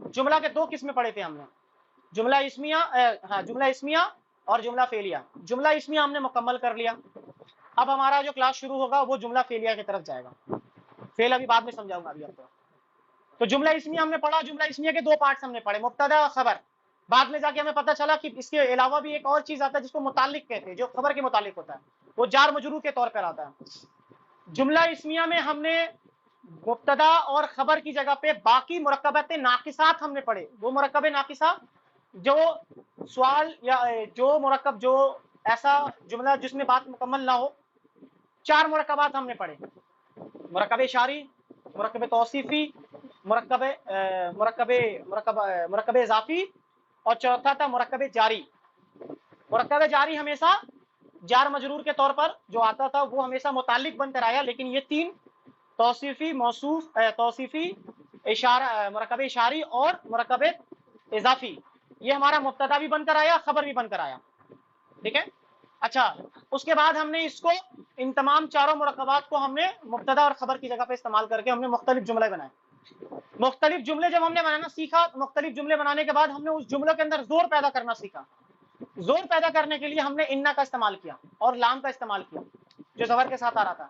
जुमला के 2 किस्में पढ़े थे हमने, जुमला इस्मिया, जुमला इस्मिया और जुमला फेलिया। जुमला इस्मिया हमने मुकम्मल कर लिया। अब हमारा जो क्लास शुरू होगा वो जुमला फेलिया की तरफ जाएगा। फेल अभी बाद में समझाऊंगा अभी आपको। तो जुमला इस्मिया हमने पढ़ा। जुमला इस्मिया के 2 पार्ट्स हमने पढ़े, मुब्तदा और खबर। बाद में जाके हमें पता चला कि इसके अलावा भी एक और चीज आता है जिसको मुतालिक कहते हैं, जो खबर के मुतालिक होता है, वो जार मजरूर के तौर पर आता है। जुमला इस्मिया में हमने मुब्तदा और खबर की जगह पे बाकी मुरक्कबात नाकिसात हमने पढ़े। वो मुरक्कब नाकिसा जो सवाल या जो मुरक्कब, जो ऐसा जुमला जिसमें बात मुकम्मल ना हो, 4 मुरक्कबात हमने पढ़े, मुरक्कब इशारी, मुरक्कब तौसीफी, मुरक्कब इजाफी, और चौथा था मुरक्कब जारी। मुरक्कब जारी हमेशा जार मजरूर के तौर पर जो आता था वो हमेशा मुतालिक बनकर आया, लेकिन ये 3 तौसीफी, मौसूफ, तौसीफी, इशारा, मुरक्कब इशारी और मुरक्कब इजाफी, ये हमारा मुब्तदा भी बनकर आया, खबर भी बनकर आया। ठीक है। अच्छा, उसके बाद हमने इसको, इन तमाम चारों मुरक्कबात को हमने मुब्तदा और खबर की जगह पे इस्तेमाल करके हमने मुख्तलिफ जुमले बनाए। मुख्तलिफ जुमले जब हमने बनाना सीखा, मुख्तलिफ जुमले बनाने के बाद हमने उस जुमलों के अंदर जोर पैदा करना सीखा। जोर पैदा करने के लिए हमने इन्ना का इस्तेमाल किया और लाम का इस्तेमाल किया, जो ज़बर के साथ आ रहा था।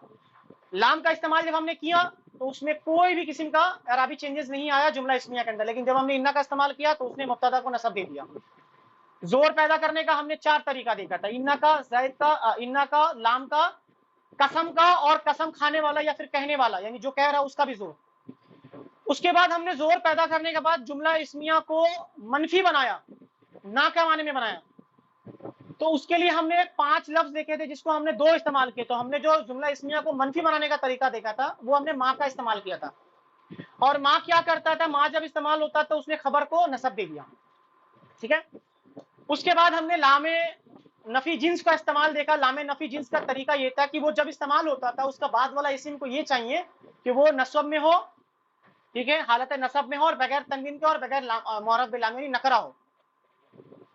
लाम का इस्तेमाल जब हमने किया तो उसमें कोई भी किस्म का अराबी चेंजेस नहीं आया जुमला इस्मिया के अंदर, लेकिन जब हमने इन्ना का इस्तेमाल किया तो उसने मुब्तदा को नसब दे दिया। जोर पैदा करने का हमने 4 तरीका देखा था, इन्ना का, ज़ायद का, इन्ना का, लाम का, कसम का, और कसम खाने वाला या फिर कहने वाला, यानी जो कह रहा है उसका भी जोर। उसके बाद हमने जोर पैदा करने के बाद जुमला इस्मिया को मनफी बनाया, ना के माने में बनाया। तो उसके लिए हमने 5 लफ्ज देखे थे जिसको हमने 2 इस्तेमाल किए। तो हमने जो जुमला इस्मिया को मनफी बनाने का तरीका देखा था वो हमने माँ का इस्तेमाल किया था। और माँ क्या करता था, माँ जब इस्तेमाल होता तो उसने खबर को नसब दे दिया। ठीक है। उसके बाद हमने लामे नफी जिन्स का इस्तेमाल देखा। लामे नफी जिन्स का तरीका ये था कि वो जब इस्तेमाल होता था उसका बाद वाला इस्म को ये चाहिए कि वो नस्ब में हो, ठीक है, हालत नसब में हो, और बगैर तनवीन के और बगैर मुअर्रफ बिलाम यानी नकरा हो।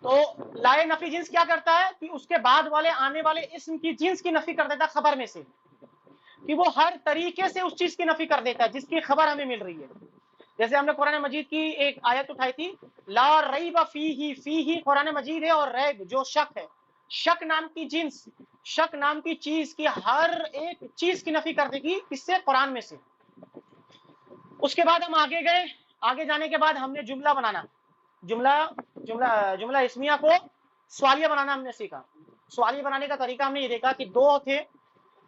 तो लाए नफी जिन्स क्या करता है कि उसके बाद वाले आने वाले इस्म की जिन्स की नफी कर देता खबर में से, कि वो हर तरीके से उस चीज की नफी कर देता है जिसकी खबर हमें मिल रही है। जैसे हमने कुरान मजीद की एक आयत उठाई थी, ला रैब फीही कुरान मजीद है, और रैब जो शक है, शक नाम की जिन्स, शक नाम की चीज की हर एक चीज की नफी कर देगी किससे, कुरान में से। उसके बाद हम आगे गए। आगे जाने के बाद हमने जुमला बनाना, जुमला इस्मिया को सवालिया बनाना हमने सीखा। सवालिया बनाने का तरीका हमने ये देखा कि 2 थे,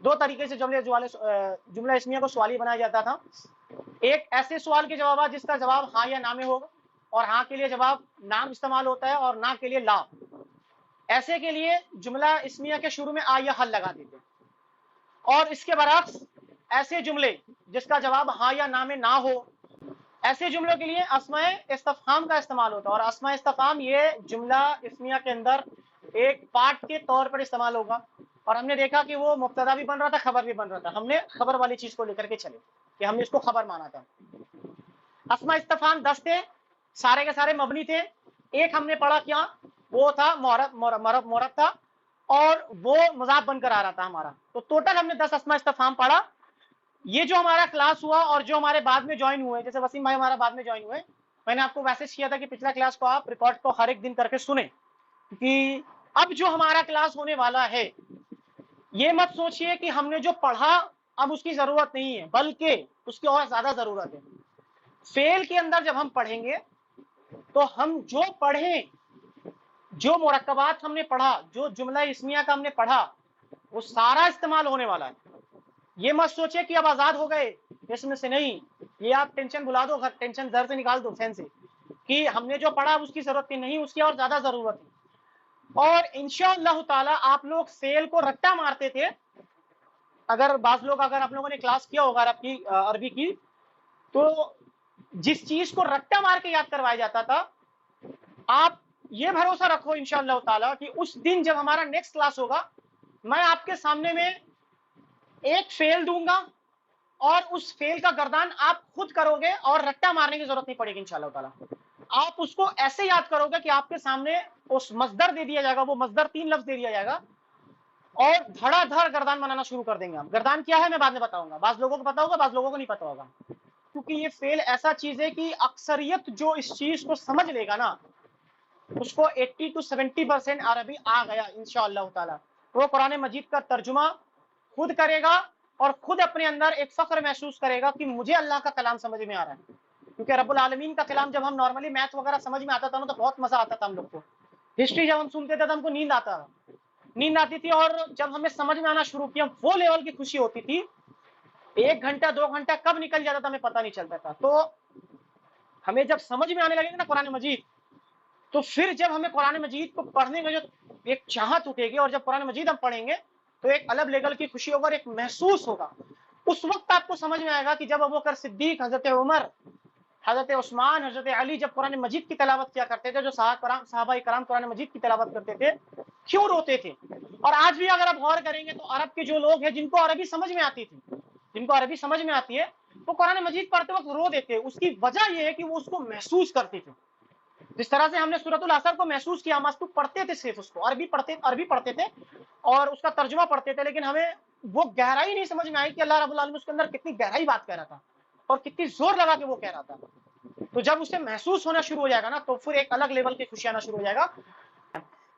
2 तरीके से जुमला इस्मिया को सवालिया बनाया जाता था। एक ऐसे सवाल के जवाब जिसका जवाब हाँ या ना में होगा, और हाँ के लिए जवाब नाम इस्तेमाल होता है और ना के लिए ला। ऐसे के लिए जुमला इस्मिया के शुरू में आ या हल लगा देते हैं। और इसके बरक्स ऐसे जुमले जिसका जवाब हाँ या ना में ना हो, ऐसे जुमलों के लिए अस्माए इस्तफहाम का इस्तेमाल होता है। और अस्माए इस्तफहाम ये जुमला इस्मिया के अंदर एक पार्ट के तौर पर इस्तेमाल होगा। और हमने देखा कि वो मुब्तदा भी बन रहा था, खबर भी बन रहा था। हमने खबर वाली चीज को लेकर के चले कि हमने इसको खबर माना था। अस्मा इस्तफहाम 10 थे, सारे के सारे मबनी थे। एक हमने पढ़ा क्या, वो था मुअर्रफ था, और वो मुज़ाफ बनकर आ रहा था हमारा। तो टोटल हमने 10 अस्मा इस्तफहाम पढ़ा। ये जो हमारा क्लास हुआ और जो हमारे बाद में ज्वाइन हुए, जैसे वसीम भाई हमारा बाद में ज्वाइन हुए, मैंने आपको मैसेज किया था कि पिछला क्लास को आप रिकॉर्ड को हर एक दिन करके सुने, कि अब जो हमारा क्लास होने वाला है ये मत सोचिए कि हमने जो पढ़ा अब उसकी जरूरत नहीं है, बल्कि उसकी और ज्यादा जरूरत है। फेल के अंदर जब हम पढ़ेंगे तो हम जो पढ़ें, जो मुरक्कबात हमने पढ़ा, जो जुमला इस्मिया का हमने पढ़ा, वो सारा इस्तेमाल होने वाला है। ये मत सोचे कि अब आजाद हो गए इसमें से, नहीं। ये आप टेंशन भुला दो, टेंशन जर से निकाल दो फैन से, कि हमने जो पढ़ा उसकी जरूरत नहीं, उसकी और ज्यादा जरूरत है। और इंशाअल्लाह ताला आप लोग फेल को रट्टा मारते थे। अगर बाज लोग, अगर आप लोगों ने क्लास किया होगा अरबी की, तो जिस चीज को रट्टा मार के याद करवाया जाता था, आप ये भरोसा रखो इंशाअल्लाह ताला कि उस दिन जब हमारा नेक्स्ट क्लास होगा, मैं आपके सामने में एक फेल दूंगा और उस फेल का गर्दान आप खुद करोगे और रट्टा मारने की जरूरत नहीं पड़ेगी इंशाअल्लाह ताला। آپ اس کو ایسے یاد کرو گے کہ آپ کے سامنے اس مصدر دے دیا جائے گا، وہ مصدر 3 لفظ دے دیا جائے گا، اور دھڑا دھڑ گردان بنانا شروع کر دیں گے ہم۔ گردان کیا ہے میں بعد میں بتاؤں گا، بعض لوگوں کو پتا ہوگا، بعض لوگوں کو نہیں پتا ہوگا، کیونکہ یہ فعل ایسا چیز ہے کہ اکثریت جو اس چیز کو سمجھ لے گا نا، اس کو 80 to 70% عربی آ گیا انشاءاللہ تعالی، وہ قرآن مجید کا ترجمہ خود کرے گا اور خود اپنے اندر ایک فخر محسوس کرے گا کہ مجھے اللہ کا کلام سمجھ میں آ رہا ہے۔ کیونکہ رب العالمین کا کلام جب ہم نارملی میتھ وغیرہ سمجھ میں آتا تھا نا تو بہت مزہ آتا تھا ہم لوگ کو، ہسٹری جب ہم سنتے تھے تو ہم کو نیند آتی تھی، اور جب ہمیں سمجھ میں آنا شروع کیا وہ لیول کی خوشی ہوتی تھی، 1 گھنٹہ 2 گھنٹہ کب نکل جاتا تھا ہمیں پتہ نہیں چلتا تھا۔ تو ہمیں جب سمجھ میں آنے لگے گا نا قرآن مجید، تو پھر جب ہمیں قرآن مجید کو پڑھنے میں جو ایک چاہت اٹھے گی، اور جب قرآن مجید ہم پڑھیں گے تو ایک الگ لیول کی خوشی ہوگا اور ایک محسوس ہوگا۔ اس وقت آپ کو سمجھ میں آئے گا کہ جب ابوبکر صدیق، حضرت عمر، حضرت عثمان، حضرت علی جب قرآن مجید کی تلاوت کیا کرتے تھے، جو صحابہ کرام قرآن مجید کی تلاوت کرتے تھے، کیوں روتے تھے۔ اور آج بھی اگر آپ غور کریں گے تو عرب کے جو لوگ ہیں جن کو عربی سمجھ میں آتی تھی، جن کو عربی سمجھ میں آتی ہے، وہ قرآن مجید پڑھتے وقت رو دیتے۔ اس کی وجہ یہ ہے کہ وہ اس کو محسوس کرتے تھے، جس طرح سے ہم نے سورۃ العصر کو محسوس کیا، ہم اس کو پڑھتے تھے، صرف اس کو عربی پڑھتے تھے اور اس کا ترجمہ پڑھتے تھے، لیکن ہمیں وہ گہرائی نہیں سمجھ میں آئی کہ اللہ رب العالمین اس کے اندر کتنی گہرائی بات کہہ رہا تھا اور کتنی زور لگا کے وہ کہہ رہا تھا۔ تو جب اسے محسوس ہونا شروع ہو جائے گا نا تو پھر ایک الگ لیول کی خوشی آنا شروع ہو جائے گا۔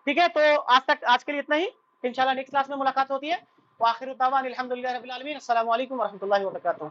ٹھیک ہے، تو آج کے لیے اتنا ہی، انشاءاللہ نیکسٹ کلاس میں ملاقات ہوتی ہے۔ وآخر دعوانا الحمدللہ رب العالمین۔ السلام علیکم ورحمۃ اللہ وبرکاتہ۔